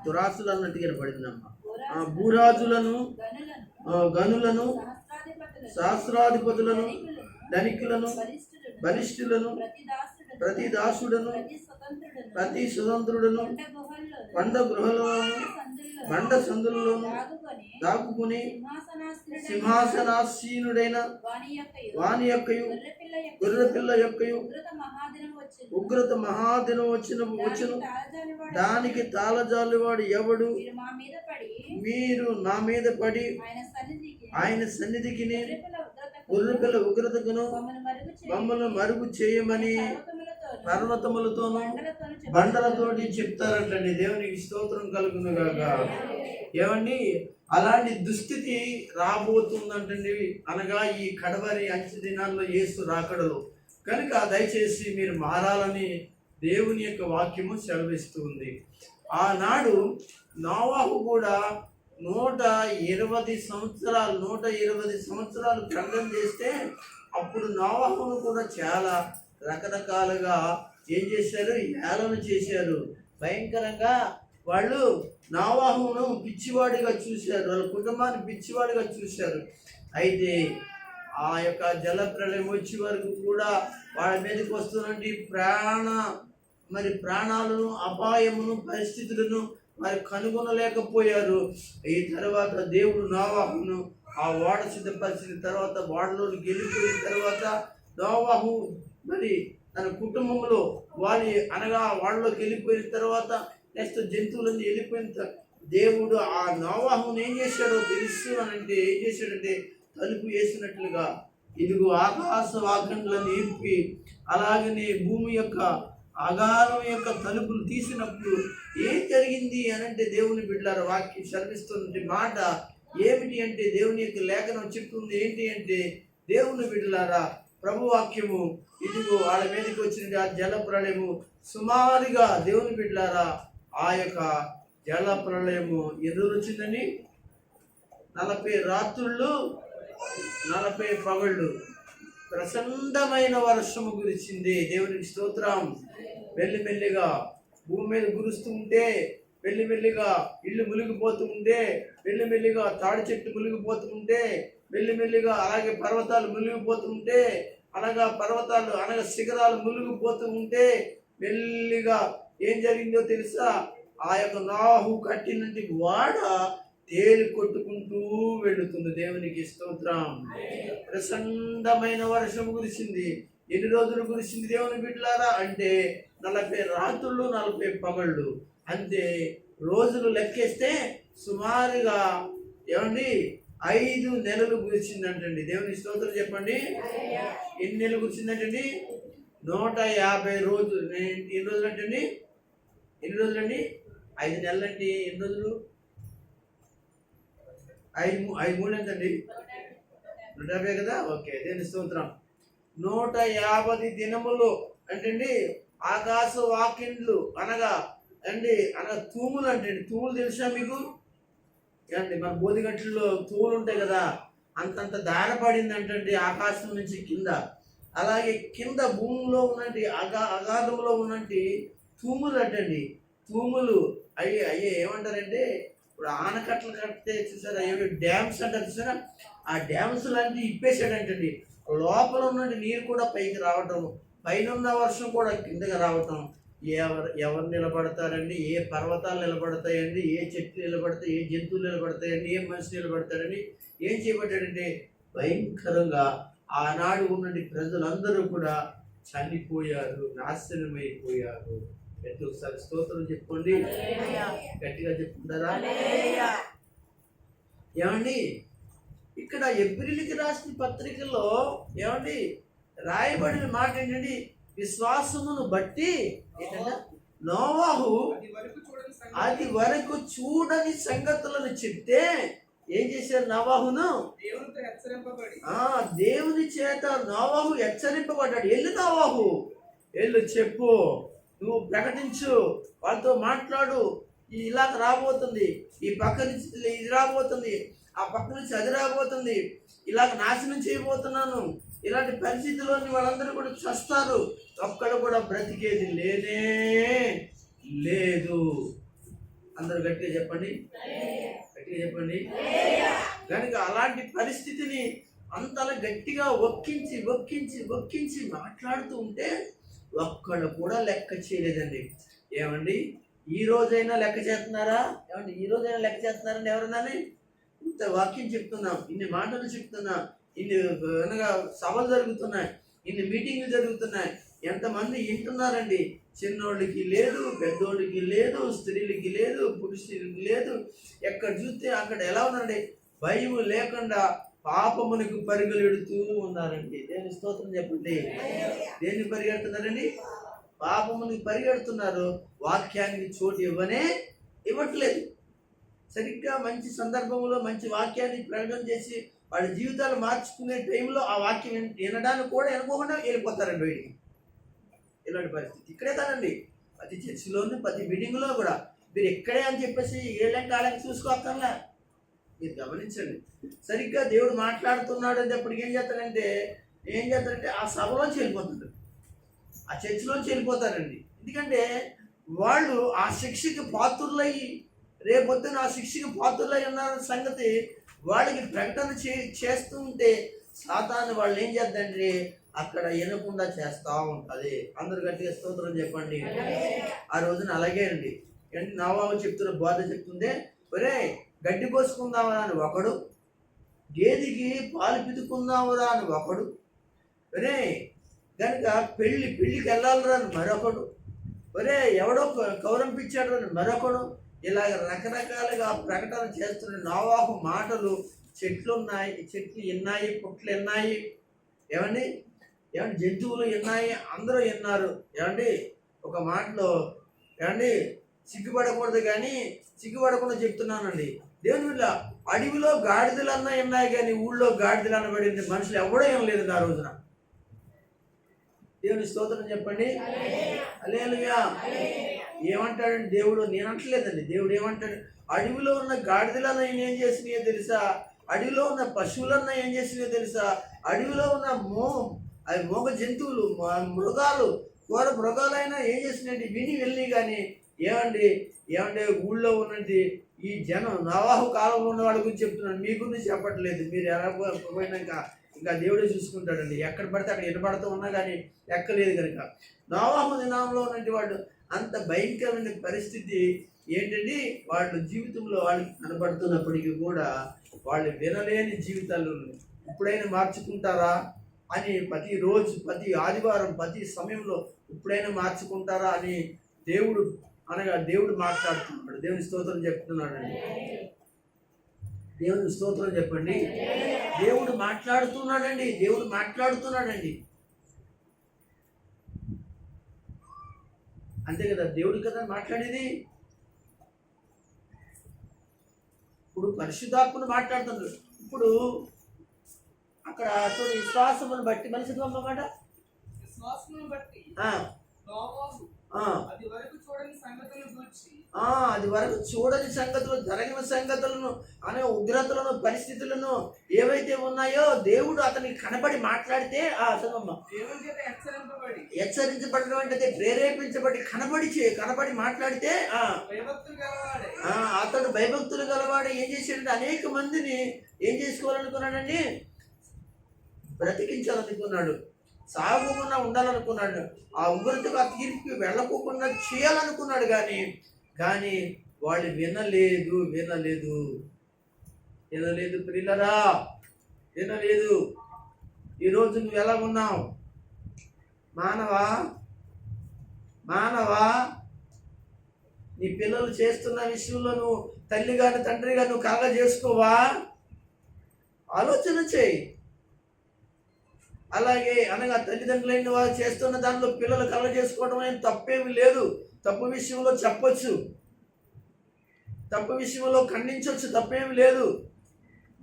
దురాసులు అన్నట్టుగా పడిందమ్మా. భూరాజులను, గనులను, సహస్రాధిపతులను, ధనికులను, బలిష్ఠులను, ప్రతి దాసుడును, ప్రతి స్వతంత్రుడును, కొండ గృహలను, బండ సందులలోను దాక్కుని సింహాసనాసీనుడైన వాని యొక్కయు గొర్రెపిల్ల యొక్కయు ఉగ్రత మహాదినం వచ్చును. దానికి తాళజాలివాడు ఎవడు? మీరు నా మీద పడి ఆయన సన్నిధికి గొర్రెపిల్ల ఉగ్రతకును మమ్మల్ని మరుగు చేయమని పర్వతములతోనూ బండలతోటి చెప్తారంటండి. దేవునికి స్తోత్రం కలుగును గాక. ఏమండి, అలాంటి దుస్థితి రాబోతుందంటండి. అనగా ఈ కడవరి అంచె దినాల్లో యేసు రాకడలో. కనుక దయచేసి మీరు మారాలని దేవుని యొక్క వాక్యము సెలవిస్తుంది. ఆనాడు నోవాహు కూడా 120 సంవత్సరాలు ప్రకటన చేస్తే అప్పుడు నోవాహును కూడా చాలా రకరకాలుగా ఏం చేశారు? హేళన చేశారు. భయంకరంగా వాళ్ళు నోవాహును పిచ్చివాడిగా చూశారు, వాళ్ళ కుటుంబాన్ని పిచ్చివాడిగా చూశారు. అయితే ఆ యొక్క జల ప్రళయం వచ్చే వరకు కూడా వాళ్ళ మీదకి వస్తున్నటువంటి ప్రాణాలను, అపాయమును, పరిస్థితులను మరి కనుగొనలేకపోయారు. ఈ తర్వాత దేవుడు నోవాహును ఆ ఓడ సిద్ధపరిచిన తర్వాత, ఓడలోకి వెళ్ళిపోయిన తర్వాత నోవాహు మరి తన కుటుంబంలో వాళ్ళలోకి వెళ్ళిపోయిన తర్వాత నెక్స్ట్ జంతువులన్నీ వెళ్ళిపోయిన దేవుడు ఆ నోవాహును ఏం చేశాడో తెలుసు అని అంటే ఏం చేశాడంటే తలుపు వేసినట్లుగా ఇదిగో ఆకాశ వాగ్దంలను నింపి అలాగనే భూమి యొక్క అగాధం యొక్క తలుపులు తీసినప్పుడు ఏం జరిగింది అని అంటే దేవుని బిడ్డలారా వాక్యం శర్మిస్తున్న మాట ఏమిటి అంటే దేవుని యొక్క లేఖనం చెప్తుంది ఏంటి అంటే దేవుని బిడ్డలారా ప్రభు వాక్యము ఇదిగో వాళ్ళ మీదకి వచ్చిన ఆ జల ప్రళయము సుమారుగా దేవుని బిడ్డలారా ఆ యొక్క జల ప్రళయము ఎదురు వచ్చిందని 40 రాత్రుళ్ళు 40 పగళ్ళు ప్రచండమైన వర్షము కురిచింది. దేవునికి స్తోత్రం. మెల్లిమెల్లిగా భూమి మీద కురుస్తూ ఉంటే, మెల్లిమెల్లిగా ఇల్లు మునిగిపోతూ ఉంటే, మెల్లిమెల్లిగా తాడి చెట్టు మునిగిపోతూ ఉంటే, మెల్లిమెల్లిగా అలాగే పర్వతాలు మునిగిపోతూ ఉంటే, అనగా శిఖరాలు మునిగిపోతూ ఉంటే మెల్లిగా ఏం జరిగిందో తెలుసా? ఆ యొక్క నోవాహు కట్టినటి వాడ తేలి కొట్టుకుంటూ వెళుతుంది. దేవునికి స్తోత్రం. ప్రచండమైన వర్షం కురిసింది. ఎన్ని రోజులు కురిసింది దేవుని బిడ్డలారా అంటే 40 రాత్రులు 40 పగళ్ళు. అంతే రోజులు లెక్కేస్తే సుమారుగా ఏమండి 5 నెలలు కురిసిందంటండి. దేవుని స్తోత్రం చెప్పండి. ఎన్ని నెలలు కురిసిందంటండి? 150 రోజులు. ఎన్ని రోజులు అంటండి? 5 నెలలు అంటే ఎన్ని రోజులు? 5 ఎంతండి? 150 కదా. ఓకే, దేవుని స్తోత్రం. 150 దినములు అంటే ఆకాశ వాకిండ్లు అనగా తూములు అంటే తూములు తెలుసా మీకు? ఏమండి మన బోధిగట్టుల్లో తూములు ఉంటాయి కదా, అంతంత దార పడింది అంటే ఆకాశం నుంచి కింద. అలాగే కింద భూమిలో ఉన్నట్టు అగాధంలో ఉన్నట్టు తూములు అంటండి. తూములు అయ్యే ఏమంటారంటే ఇప్పుడు ఆనకట్టలు కడితే చూసారా, ఏమి డ్యామ్స్ అంటారు చూసారా, ఆ డ్యామ్స్ లాంటివి ఇప్పేసాడంటండి. లోపల ఉన్న నీరు కూడా పైకి రావటం, పైన ఉన్న వర్షం కూడా కిందకి రావటం. ఎవరు నిలబడతారండి? ఏ పర్వతాలు నిలబడతాయండి? ఏ చెట్లు నిలబడతాయి? ఏ జంతువులు నిలబడతాయండి? ఏ మనిషి నిలబడతారండి? ఏం చేయబడ్డాడంటే భయంకరంగా ఆనాడు ఉన్నటువంటి ప్రజలందరూ కూడా చనిపోయారు, నాశనమైపోయారు. ఒకసారి స్తోత్రం చెప్పుకోండి, గట్టిగా చెప్పుకుంటారా? ఏమండి ఇక్కడ ఎబ్రిలికి రాసిన పత్రికలో ఏమండి రాయబడిన మాట ఏంటండి? విశ్వాసమును బట్టి ఏంటంటే నోవాహు అది వరకు చూడని సంగతులను చెప్తే ఏం చేశారు? నోవాహును దేవుని చేత నోవాహు హెచ్చరింపబడ్డాడు. ఎల్లు నోవాహు, ఎల్లు చెప్పు, నువ్వు ప్రకటించు, వాళ్ళతో మాట్లాడు. ఇలాగ రాబోతుంది, ఈ పక్క నుంచి ఇది రాబోతుంది, ఆ పక్క నుంచి అది రాబోతుంది, ఇలాగ నాశనం చేయబోతున్నాను, ఇలాంటి పరిస్థితుల్లోని వాళ్ళందరూ కూడా చస్తారు, ఒక్కడు కూడా బ్రతికేది లేనే లేదు. అందరూ గట్టిగా చెప్పండి, గట్టిగా చెప్పండి. కనుక అలాంటి పరిస్థితిని అంతలా గట్టిగా ఒక్కించి మాట్లాడుతూ ఉంటే ఒక్కడు కూడా లెక్క చేయలేదండి. ఏమండి ఈ రోజైనా లెక్క చేస్తున్నారా? ఏమండి ఈ రోజైనా లెక్క చేస్తున్నారని ఎవరన్నా? ఇంత వాక్యం చెప్తున్నాం, ఇన్ని మాటలు చెప్తున్నాం, ఇన్ని అనగా సభలు జరుగుతున్నాయి, ఇన్ని మీటింగ్లు జరుగుతున్నాయి, ఎంతమంది వింటున్నారండి? చిన్నోళ్ళకి లేదు, పెద్దోళ్ళకి లేదు, స్త్రీలకి లేదు, పురుషులకి లేదు. ఎక్కడ చూస్తే అక్కడ ఎలా ఉన్నారండి? భయం లేకుండా పాపమునికి పరుగులెడుతూ ఉన్నారండి. దేని స్తోత్రం చెప్పండి. దేన్ని పరిగెడుతున్నారండి? పాపమునికి పరిగెడుతున్నారు. వాక్యానికి చోటు ఇవ్వట్లేదు. సరిగ్గా మంచి సందర్భంలో మంచి వాక్యాన్ని ప్రకటన చేసి వాళ్ళ జీవితాలు మార్చుకునే టైంలో ఆ వాక్యం వినడానికి కూడా అనుకోకుండా వెళ్ళిపోతారండి బయటికి. ఇలాంటి పరిస్థితి ఇక్కడే కాదండి, ప్రతి చర్చిలోను ప్రతి మీటింగ్లో కూడా మీరు ఎక్కడే అని చెప్పేసి ఏళ్ళంటే వాళ్ళకి చూసుకోక్కర్లా. మీరు గమనించండి, సరిగ్గా దేవుడు మాట్లాడుతున్నాడు అనేటప్పటికి ఏం చేస్తారంటే ఆ సభలోంచి వెళ్ళిపోతారు, ఆ చర్చిలోంచి వెళ్ళిపోతారండి. ఎందుకంటే వాళ్ళు ఆ శిక్షకి పాత్రులయ్యి రేపొద్దున ఆ శిక్షకి పాత్రులై ఉన్న సంగతి వాళ్ళకి ప్రకటన చేస్తూ ఉంటే సాతాను వాళ్ళు ఏం చేద్దండి అక్కడ వినకుండా చేస్తూ ఉంటుంది. అందరు గట్టిగా స్తోత్రం చెప్పండి. ఆ రోజున అలాగే అండి. నోవాహు చెప్తున్న బోధ చెప్తుందే, ఒరే గడ్డి పోసుకుందామరా అని ఒకడు, గేదికి పాలు పితుకుందామరా అని ఒకడు, ఒరే కనుక పెళ్ళికి వెళ్ళాలని మరొకడు, ఒరే ఎవడో కౌరంపించాడు అని మరొకడు, ఇలాగ రకరకాలుగా ప్రకటన చేస్తున్న నోవాహు మాటలు. చెట్లు ఉన్నాయి, పుట్లు ఉన్నాయి, ఏమండి జంతువులు ఉన్నాయి, అందరూ విన్నారు. ఏమండి ఒక మాటలో ఏమండి సిగ్గుపడకూడదు, కానీ సిగ్గుపడకుండా చెప్తున్నానండి. దేవుని వల్ల అడవిలో గాడిదలన్నా ఉన్నాయి, కానీ ఊళ్ళో గాడిదలు అనబడింది మనుషులు ఎవడో ఏం లేదు ఆ రోజున. దేవుని స్తోత్రం చెప్పండి. హల్లెలూయా. ఏమంటాడండి దేవుడు? నేను అంటలేదండి. దేవుడు ఏమంటాడు? అడవిలో ఉన్న గాడిదలన్నా ఏం చేసినాయో తెలుసా? అడవిలో ఉన్న పశువులన్నా ఏం చేసినాయో తెలుసా? అడవిలో ఉన్న మోగ జంతువులు, మృగాలు, ఘోర మృగాలైనా ఏం చేసినట్టు విని వెళ్ళి, కానీ ఏమండి ఊళ్ళో ఉన్నది ఈ జనం నోవాహు కాలంలో ఉన్న వాళ్ళ గురించి చెప్తున్నాను, మీ గురించి చెప్పట్లేదు. మీరు ఎలా పోయినాక ఇంకా దేవుడే చూసుకుంటాడండి. ఎక్కడ పడితే అక్కడ వినపడుతూ ఉన్నా కానీ ఎక్కలేదు కనుక. నోవాహు దినాంలో ఉన్నటువంటి వాళ్ళు అంత భయంకరమైన పరిస్థితి ఏంటండి, వాళ్ళ జీవితంలో వాళ్ళకి కనబడుతున్నప్పటికీ కూడా వాళ్ళు వినలేని జీవితాలు ఇప్పుడైనా మార్చుకుంటారా అని ప్రతిరోజు, ప్రతి ఆదివారం, ప్రతి సమయంలో ఇప్పుడైనా మార్చుకుంటారా అని దేవుడు మాట్లాడుతున్నాడు. దేవుని స్తోత్రం చెప్తున్నాడండి. దేవుని స్తోత్రం చెప్పండి. దేవుడు మాట్లాడుతున్నాడండి. అంతే కదా, దేవుడు కదా మాట్లాడేది. ఇప్పుడు పరిశుద్ధాత్మను మాట్లాడుతున్నాడు. ఇప్పుడు అక్కడ చూడు, విశ్వాసమును బట్టి మనిషి అన్నమాట. అది వరకు చూడని సంగతులు, జరగిన సంగతులను, అనే ఉగ్రతలను, పరిస్థితులను ఏవైతే ఉన్నాయో దేవుడు అతనికి కనబడి మాట్లాడితే హెచ్చరించబడడం అంటే ప్రేరేపించబడి కనబడి మాట్లాడితే అతడు భయభక్తులు గలవాడు ఏం చేశాడంటే అనేక మందిని ఏం చేసుకోవాలనుకున్నాడండి? బ్రతికించాలనుకున్నాడు, సాగుకుండా ఉండాలనుకున్నాడు, ఆ ఉగ్రతకు, ఆ తీర్పుకి వెళ్ళకోకుండా చేయాలనుకున్నాడు. కానీ వాళ్ళు వినలేదు ప్రియులరా, వినలేదు. ఈరోజు నువ్వు ఎలా ఉన్నావు? మానవా నీ పిల్లలు చేస్తున్న విషయంలో నువ్వు తల్లిగాని తండ్రిగా నువ్వు కలగ చేసుకోవా? ఆలోచన చేయి. అలాగే అనగా తల్లిదండ్రులైన వారు చేస్తున్న దానిలో పిల్లలు కలగ చేసుకోవడం అనేది తప్పేమి లేదు. తప్పు విషయంలో చెప్పొచ్చు, తప్పు విషయంలో ఖండించవచ్చు, తప్పేమి లేదు.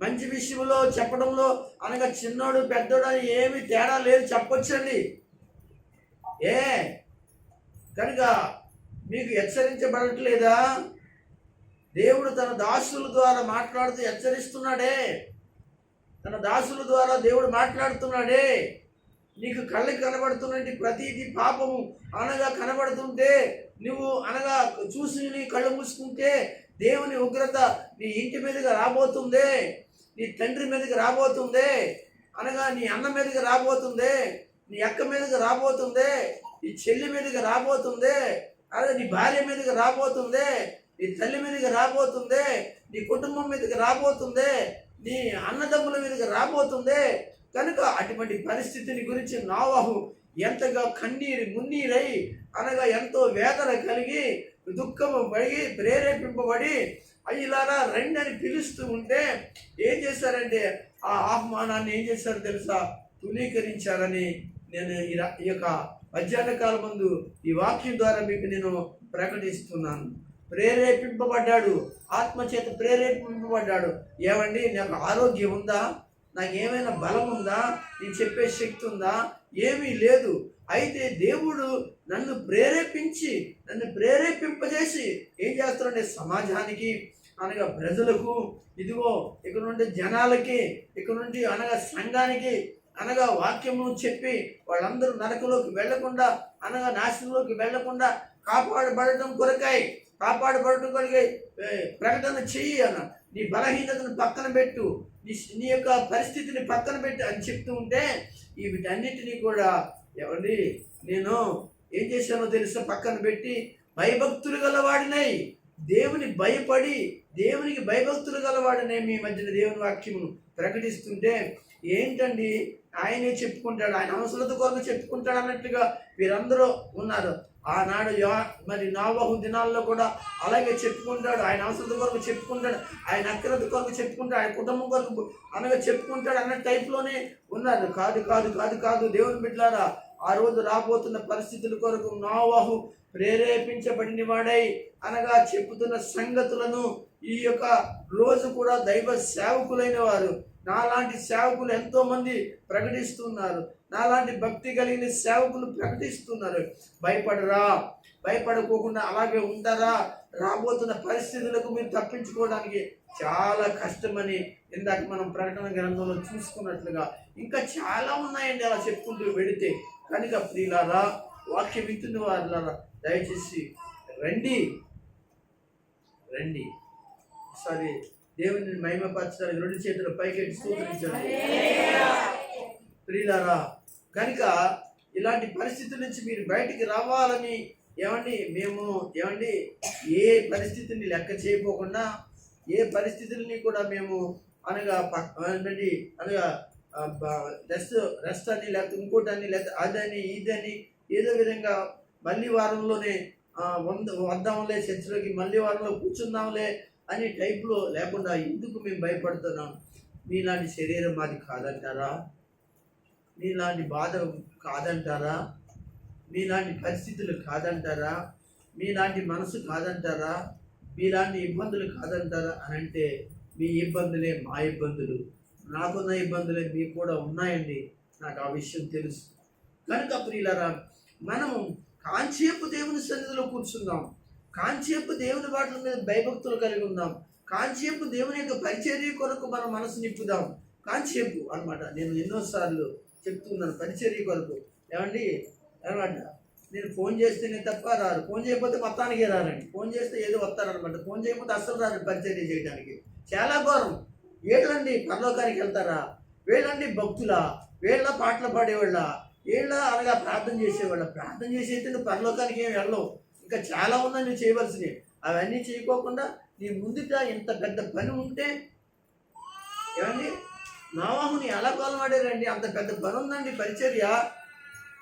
మంచి విషయంలో చెప్పడంలో అనగా చిన్నోడు పెద్దోడు అని ఏమి తేడా లేదు, చెప్పొచ్చండి. కనుక మీకు హెచ్చరించబడట్లేదా? దేవుడు తన దాసుల ద్వారా మాట్లాడుతూ హెచ్చరిస్తున్నాడే. తన దాసుల ద్వారా దేవుడు మాట్లాడుతున్నాడే. నీకు కళ్ళకి కనబడుతున్నది ప్రతిదీ పాపము అనగా కనబడుతుంటే నువ్వు అనగా చూసి నీ కళ్ళు మూసుకుంటే దేవుని ఉగ్రత నీ ఇంటి మీదకి రాబోతుంది, నీ తండ్రి మీదకి రాబోతుంది, అనగా నీ అన్న మీదకి రాబోతుంది, నీ అక్క మీదకి రాబోతుంది, నీ చెల్లి మీదకి రాబోతుంది, అలాగే నీ భార్య మీదకి రాబోతుంది, నీ తల్లి మీదకి రాబోతుంది, నీ కుటుంబం మీదకి రాబోతుంది, నీ అన్నదమ్ముల మీదకి రాబోతుంది. కనుక అటువంటి పరిస్థితిని గురించి నోవాహు ఎంతగా మున్నీరై అనగా ఎంతో వేదన కలిగి దుఃఖము పడి ప్రేరేపింపబడి అయ్యిలారా రండి అని పిలుస్తూ ఉంటే ఏం చేశారంటే ఆ ఆహ్వానాన్ని ఏం చేశారో తెలుసా? తునీకరించారని నేను ఈ యొక్క మధ్యాహ్న కాలం ముందు ఈ వాక్యం ద్వారా మీకు నేను ప్రకటిస్తున్నాను. ప్రేరేపింపబడ్డాడు, ఆత్మచేత ప్రేరేపింపబడ్డాడు. ఏమండి, నాకు ఆరోగ్యం ఉందా? నాకు ఏమైనా బలం ఉందా? నేను చెప్పే శక్తి ఉందా? ఏమీ లేదు. అయితే దేవుడు నన్ను ప్రేరేపింపజేసి ఏం చేస్తాడంటే సమాజానికి అనగా ప్రజలకు, ఇదిగో ఇక్కడ నుండి జనాలకి, ఇక్కడ నుండి అనగా సంఘానికి అనగా వాక్యము చెప్పి వాళ్ళందరూ నరకలోకి వెళ్లకుండా అనగా నాశనంలోకి వెళ్లకుండా కాపాడబడటం కొరకై ప్రకటన చెయ్యి అన్న. నీ బలహీనతను పక్కన పెట్టు, నీ యొక్క పరిస్థితిని పక్కన పెట్టు అని చెప్తూ ఉంటే వీటన్నిటినీ కూడా ఎవరి నేను ఏం చేశానో తెలుసా? పక్కన పెట్టి భయభక్తులు గలవాడినై, దేవునికి భయభక్తులు గలవాడినై మీ మధ్యన దేవుని వాక్యమును ప్రకటిస్తుంటే ఏంటండి ఆయనే చెప్పుకుంటాడు, ఆయన అవసరత కొరకు చెప్పుకుంటాడు అన్నట్లుగా వీరందరూ ఉన్నారు. ఆనాడు మరి నోవహు దినాల్లో కూడా అలాగే చెప్పుకుంటాడు, ఆయన అవసరత కొరకు చెప్పుకుంటాడు, ఆయన అక్రత కొరకు చెప్పుకుంటాడు, ఆయన కుటుంబం కొరకు అనగా చెప్పుకుంటాడు అన్న టైప్లోనే ఉన్నారు. కాదు కాదు కాదు కాదు దేవుని బిడ్డలారా, ఆ రోజు రాబోతున్న పరిస్థితుల కొరకు నోవహు ప్రేరేపించబడిన వాడై అనగా చెప్పుతున్న సంగతులను ఈ యొక్క రోజు కూడా దైవ సేవకులైన వారు, నాలాంటి సేవకులు ఎంతో మంది ప్రకటిస్తున్నారు, నాలాంటి భక్తి కలిగిన సేవకులు ప్రకటిస్తున్నారు. భయపడరా, భయపడకోకుండా అలాగే ఉంటారా? రాబోతున్న పరిస్థితులకు మీరు తప్పించుకోవడానికి చాలా కష్టమని ఇందాక మనం ప్రకటన గ్రంథంలో చూసుకున్నట్లుగా ఇంకా చాలా ఉన్నాయండి అలా చెప్పుకుంటూ వెడితే. కనుక ప్రియులారా, వాక్య వింటున్న వారులారా, దయచేసి రండి రండి. సారీ, దేవుని మహిమపరచడానికి రెండు చేతుల పైకెట్టి స్తోత్రించండి ప్రియులారా. కనుక ఇలాంటి పరిస్థితుల నుంచి మీరు బయటికి రావాలని ఏమండి ఏ పరిస్థితిని లెక్క చేయకోకుండా, ఏ పరిస్థితుల్ని కూడా మేము అనగా రెస్ట్ అని లేకపోతే ఇంకోటని లేకపోతే అదని ఇదని ఏదో విధంగా మళ్ళీ వారంలోనే వద్దాంలే చర్చిలోకి, మళ్ళీ వారంలో కూర్చుందాంలే అనే టైప్లో లేకుండా ఎందుకు మేము భయపడుతున్నాం? మీలాంటి శరీరం మాది కాదంటారా? మీలాంటి బాధ కాదంటారా? మీలాంటి పరిస్థితులు కాదంటారా? మీలాంటి మనసు కాదంటారా? మీలాంటి ఇబ్బందులు కాదంటారా అని అంటే, మీ ఇబ్బందులే మా ఇబ్బందులు, నాకున్న ఇబ్బందులే మీకు కూడా ఉన్నాయండి, నాకు ఆ విషయం తెలుసు. కనుక ప్రియులారా, మనము కాంచేపు దేవుని సన్నిధిలో కూర్చుందాం, కాంచేపు దేవుని వాటి మీద భయభక్తులు కలిగి ఉందాం, కాంచేపు దేవుని యొక్క పరిచర్య కొరకు మన మనసు నింపుదాం. కాంచేపు అనమాట. నేను ఎన్నోసార్లు చెప్తున్నాను పరిచర్య కొరకు. ఏమండి అనమాట, నేను ఫోన్ చేస్తేనే తప్ప రారు, ఫోన్ చేయకపోతే మొత్తానికే రారండి. ఫోన్ చేస్తే ఏదో వస్తారనమాట, ఫోన్ చేయకపోతే అస్సలు రారండి పరిచర్య చేయడానికి. చాలా ఘోరం. వీళ్ళండి పరలోకానికి వెళ్తారా? వీళ్ళండి భక్తులా? వీళ్ళ పాటలు పాడేవాళ్ళ? వీళ్ళ అనగా ప్రార్థన చేసేవాళ్ళ? ప్రార్థన చేసేస్తే నువ్వు పరలోకానికి ఏమి వెళ్ళవు. ఇంకా చాలా ఉన్నాయి నువ్వు చేయవలసినవి. అవన్నీ చేయకోకుండా నీ ముందుట ఇంత పెద్ద పని ఉంటే, ఏమండి నోవహుని ఎలా పాల్పడారండి? అంత పెద్ద పని ఉందండి పరిచర్య.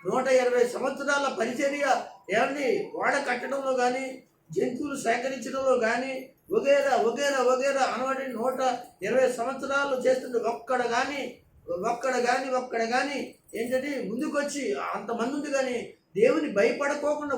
120 సంవత్సరాల పరిచర్య. ఏమండి వాడ కట్టడంలో కానీ, జంతువులు సేకరించడంలో కానీ, వగేరా వగేరా వగేరా అనబడి 120 సంవత్సరాలు చేస్తుంటే ఒక్కడ కానీ ఏంటంటే ముందుకు వచ్చి అంతమంది ఉంది కానీ దేవుని భయపడకోకుండా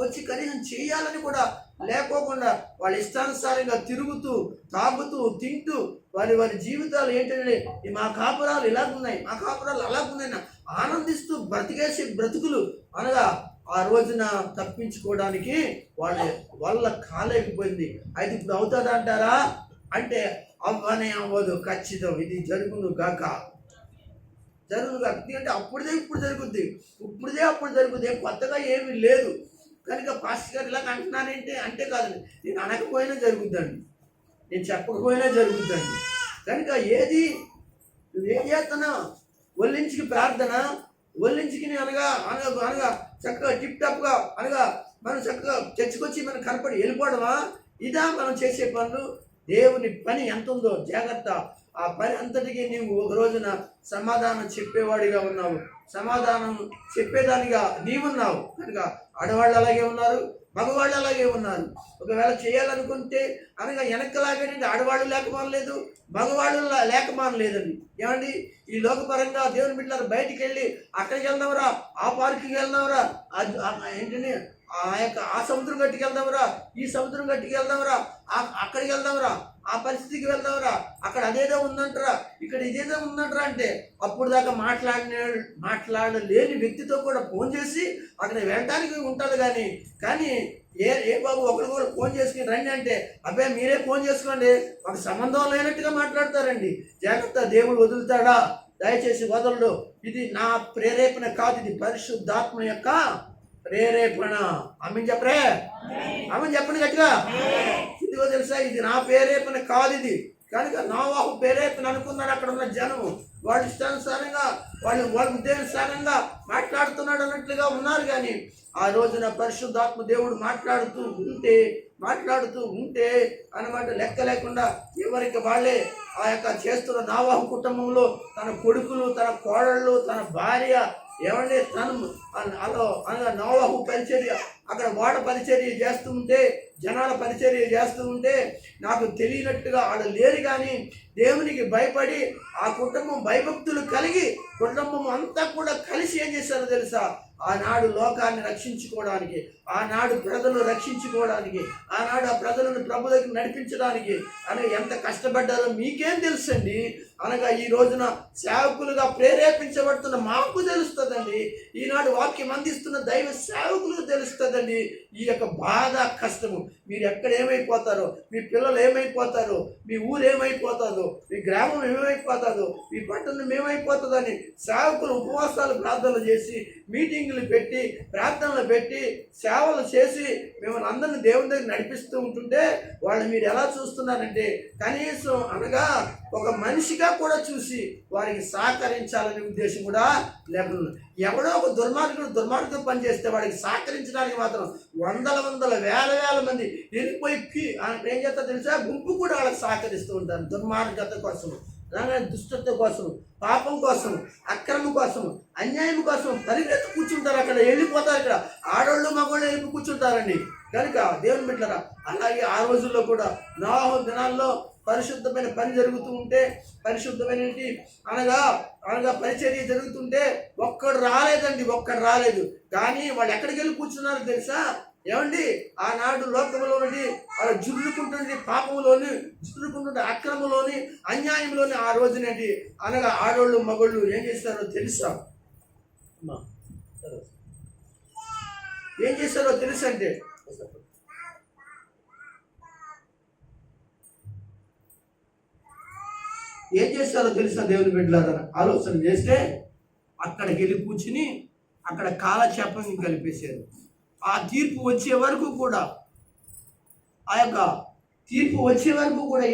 వచ్చి కనీసం చేయాలని కూడా లేకోకుండా వాళ్ళ ఇష్టానుసారంగా తిరుగుతూ, తాగుతూ, తింటూ వారి జీవితాలు ఏంటంటే మా కాపురాలు ఇలాగున్నాయి, మా కాపురాలు అలాగున్నాయి ఆనందిస్తూ బ్రతికేసే బ్రతుకులు అనగా ఆ రోజున తప్పించుకోవడానికి వాళ్ళ కాలేకపోయింది. అయితే ఇప్పుడు అవుతుందంటారా అంటే అవ్వనే అవ్వదు, ఖచ్చితం. ఇది జరుగును గాక. ఎందుకంటే అప్పుడుదే ఇప్పుడు జరుగుద్ది, అప్పుడు జరుగుద్ది. కొత్తగా ఏమీ లేదు. కనుక పాస్టర్ గారు ఇలాగ అంటున్నానంటే అంటే కాదండి, నేను అనకపోయినా జరుగుద్దండి, నేను చెప్పకపోయినా జరుగుద్దండి. కనుక నువ్వేం చేస్తున్నావు? ఒళ్ళించికి ప్రార్థన, ఒళ్ళించికి అనగా చక్కగా టిప్ టాప్గా అనగా మనం చక్కగా చర్చకొచ్చి మనం కనపడి వెళ్ళిపోవడమా? ఇదా మనం చేసే పనులు? దేవుని పని ఎంత ఉందో జాగ్రత్త. ఆ పని అంతటికీ నీవు ఒక రోజున సమాధానం చెప్పేవాడిగా ఉన్నావు, సమాధానం చెప్పేదానిగా నీవున్నావు. కనుక ఆడవాళ్ళు అలాగే ఉన్నారు, మగవాళ్ళు అలాగే ఉన్నారు. ఒకవేళ చేయాలనుకుంటే అనగా వెనక్కలాగేనండి, ఆడవాళ్ళు లేకమానలేదు, మగవాళ్ళు లేకమానలేదండి. ఏమండి ఈ లోకపరంగా దేవుని బిడ్డలు బయటికి వెళ్ళి అక్కడికి వెళ్దాంరా, ఆ పార్కుకి వెళ్దాంరా, ఏంటంటే ఆ సముద్రం గట్టికి వెళ్దాంరా, ఈ సముద్రం గట్టికి వెళ్దాంరా, అక్కడికి వెళ్దాంరా, ఆ పరిస్థితికి వెళ్దాంరా, అక్కడ అదేదో ఉందంటారా, ఇక్కడ ఇదేదో ఉందంటారా అంటే అప్పుడు దాకా మాట్లాడలేని వ్యక్తితో కూడా ఫోన్ చేసి అక్కడ వెళ్ళడానికి ఉంటుంది. కానీ ఏ బాబు ఒకరు కూడా ఫోన్ చేసుకుని రండి అంటే అబ్బాయి మీరే ఫోన్ చేసుకోండి, ఒక సంబంధం లేనట్టుగా మాట్లాడతారండి. జాగ్రత్త, దేవుడు వదులుతాడా? దయచేసి వదలడు. ఇది నా ప్రేరేపణ కాదు, ఇది పరిశుద్ధాత్మ యొక్క ప్రేరేపణ. ఆమెను చెప్పండి గట్టిగా. ఇదిగో తెలుసా, ఇది నా ప్రేరేపణ కాదు ఇది. కనుక నోవహు ప్రేరేపణ అనుకున్నాడు అక్కడ ఉన్న జనము. వాళ్ళ ఇష్టానుసారంగా వాళ్ళ ఉద్దేశానుసారంగా మాట్లాడుతున్నాడు అన్నట్లుగా ఉన్నారు. కానీ ఆ రోజున పరిశుద్ధాత్మ దేవుడు మాట్లాడుతూ ఉంటే అన్నమాట లెక్క లేకుండా ఎవరికి వాళ్ళే ఆ యొక్క చేస్తున్న నోవాహు కుటుంబంలో తన కొడుకులు, తన కోడళ్ళు, తన భార్య, ఏమంటే తను అనగా నోవాహు పరిచర్య, అక్కడ ఓడ పరిచర్య చేస్తూ ఉంటే, జనాల పరిచర్య చేస్తూ ఉంటే నాకు తెలియనట్టుగా వాళ్ళు లేరు. కానీ దేవునికి భయపడి ఆ కుటుంబం భయభక్తులు కలిగి కుటుంబం అంతా కూడా కలిసి ఏం చేశారో తెలుసా? ఆనాడు లోకాన్ని రక్షించుకోవడానికి, ఆనాడు ప్రజలు రక్షించుకోవడానికి, ఆనాడు ఆ ప్రజలను ప్రభు దగ్గర నడిపించడానికి అనగా ఎంత కష్టపడ్డారో మీకేం తెలుసండి. అనగా ఈ రోజున సేవకులుగా ప్రేరేపించబడుతున్న మాకు తెలుస్తుందండి. ఈనాడు వాక్యం అందిస్తున్న దైవ సేవకులకు తెలుస్తుందండి ఈ యొక్క బాధ, కష్టము. మీరు ఎక్కడ ఏమైపోతారో, మీ పిల్లలు ఏమైపోతారో, మీ ఊరు ఏమైపోతుందో, మీ గ్రామం ఏమైపోతుందో, మీ పట్టణం ఏమైపోతుందని సేవకులు ఉపవాసాలు ప్రార్థనలు చేసి, మీటింగులు పెట్టి, ప్రార్థనలు పెట్టి, సేవలు చేసి మిమ్మల్ని అందరిని దేవుని దగ్గర నడిపిస్తూ ఉంటుంటే వాళ్ళు మీరు ఎలా చూస్తున్నారంటే కనీసం అనగా ఒక మనిషిగా కూడా చూసి వారికి సహకరించాలనే ఉద్దేశం కూడా లేకుండా, ఎవడో ఒక దుర్మార్గుడు పనిచేస్తే వాడికి సహకరించడానికి మాత్రం వందల వేల మంది వెళ్ళిపోయి ఏం చేస్తా తెలుసా? గుంపు కూడా వాళ్ళకి సహకరిస్తూ ఉంటారు. దుర్మార్గత కోసం, దుష్టత కోసం, పాపం కోసం, అక్రమం కోసం, అన్యాయం కోసం పరిగెత్తి కూర్చుంటారు. అక్కడ వెళ్ళిపోతారు. ఇక్కడ ఆడోళ్ళు మగోళ్ళు వెళ్ళి కూర్చుంటారండి. కనుక దేవుని బిడ్డలారా, అలాగే ఆ రోజుల్లో కూడా నోవాహు దినాల్లో పరిశుద్ధమైన పని జరుగుతూ ఉంటే, పరిశుద్ధమైన అనగా పరిచర్య జరుగుతుంటే ఒక్కడు రాలేదు. కానీ వాళ్ళు ఎక్కడికి వెళ్ళి కూర్చున్నారో తెలుసా? ఏమండి, ఆనాడు లోకంలోని అలా జుర్రుకుంటుంది, పాపంలోని జుర్రుకుంటుంది, అక్రమంలోని, అన్యాయంలోని ఆ రోజునేంటి అనగా ఆడోళ్ళు మగోళ్ళు ఏం చేస్తారో తెలుసా? ఏం చేస్తారో తెలుసు అంటే ఏం చేస్తారో తెలుసా? దేవుని బిడ్డలారా, ఆలోచన చేస్తే అక్కడికి వెళ్ళి కూర్చుని అక్కడ కాలక్షేపం కలిపేశారు. ఆ తీర్పు వచ్చే వరకు కూడా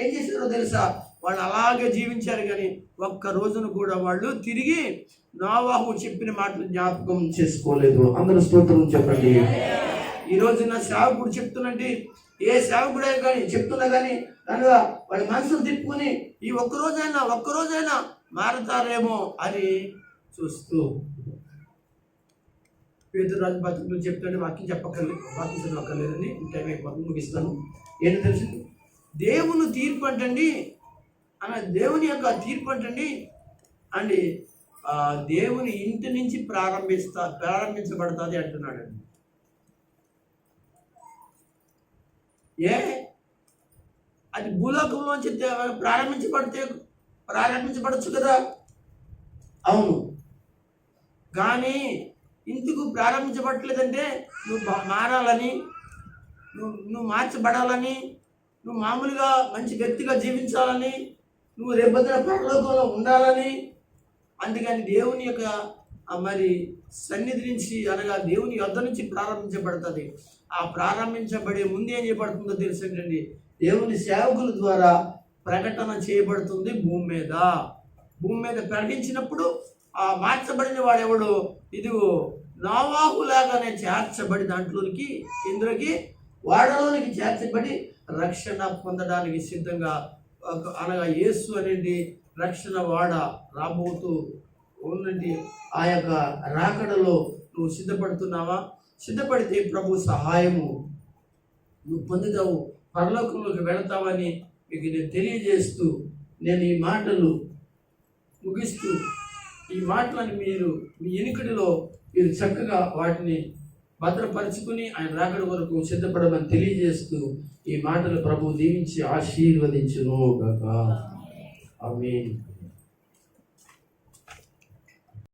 ఏం చేశారో తెలుసా? వాళ్ళు అలాగే జీవించారు. కానీ ఒక్క రోజును కూడా వాళ్ళు తిరిగి నోవాహు చెప్పిన మాటలు జ్ఞాపకం చేసుకోలేదు. అందరూ స్తోత్రం చెప్పండి. ఈ రోజున సేవకుడు చెప్తున్నట్టు ఏ సేవకుడే కానీ చెప్తున్నా కానీ అనగా వాళ్ళ మనసును తిప్పుకొని ఈ ఒక్కరోజైనా మారతారేమో అని చూస్తూ పేతురు రాజు పత్రికలు చెప్తుంటే వాక్యం చెప్పక్కర్లేదని టైం అయిపోతుంది, ముగిస్తాను. ఏంటో తెలిసింది? దేవుని తీర్పు అంటండి, దేవుని యొక్క తీర్పు అంటండి అండి దేవుని ఇంటి నుంచి ప్రారంభించబడుతుంది అంటున్నాడండి. అది భూలోకంలోంచి ప్రారంభించబడచ్చు కదా? అవును. కానీ ఇందుకు ప్రారంభించబడట్లేదంటే నువ్వు మారాలని, నువ్వు మార్చబడాలని, నువ్వు మామూలుగా మంచి వ్యక్తిగా జీవించాలని, నువ్వు రేపొద్దున పరలోకంలో ఉండాలని. అందుకని దేవుని యొక్క మరి సన్నిధి నుంచి అనగా దేవుని యొద్ద నుంచి ప్రారంభించబడుతుంది. ఆ ప్రారంభించబడే ముందు ఏం చేయబడుతుందో తెలుసు ఏంటండి? దేవుని సేవకుల ద్వారా ప్రకటన చేయబడుతుంది భూమి మీద ప్రకటించినప్పుడు ఆ మార్చబడిన వాడెవడు? ఇదిగో నోవాహు లాగానే చేర్చబడి ఇందులోకి వాడలోనికి చేర్చబడి రక్షణ పొందడానికి సిద్ధంగా అనగా యేసు అనేది రక్షణ వాడ రాబోతూ ఉన్నది. ఆ యొక్క రాకడలో నువ్వు సిద్ధపడుతున్నావా? సిద్ధపడితే ప్రభు సహాయము నువ్వు పొందుతావు, పరలోకంలోకి వెళతావని మీకు నేను తెలియజేస్తూ నేను ఈ మాటలు ముగిస్తూ ఈ మాటలను మీరు మీ ఎనికడిలో మీరు చక్కగా వాటిని భద్రపరుచుకుని ఆయన రాకడ వరకు సిద్ధపడమని తెలియజేస్తూ ఈ మాటలు ప్రభు దీవించి ఆశీర్వదించును గాక. ఆమేన్.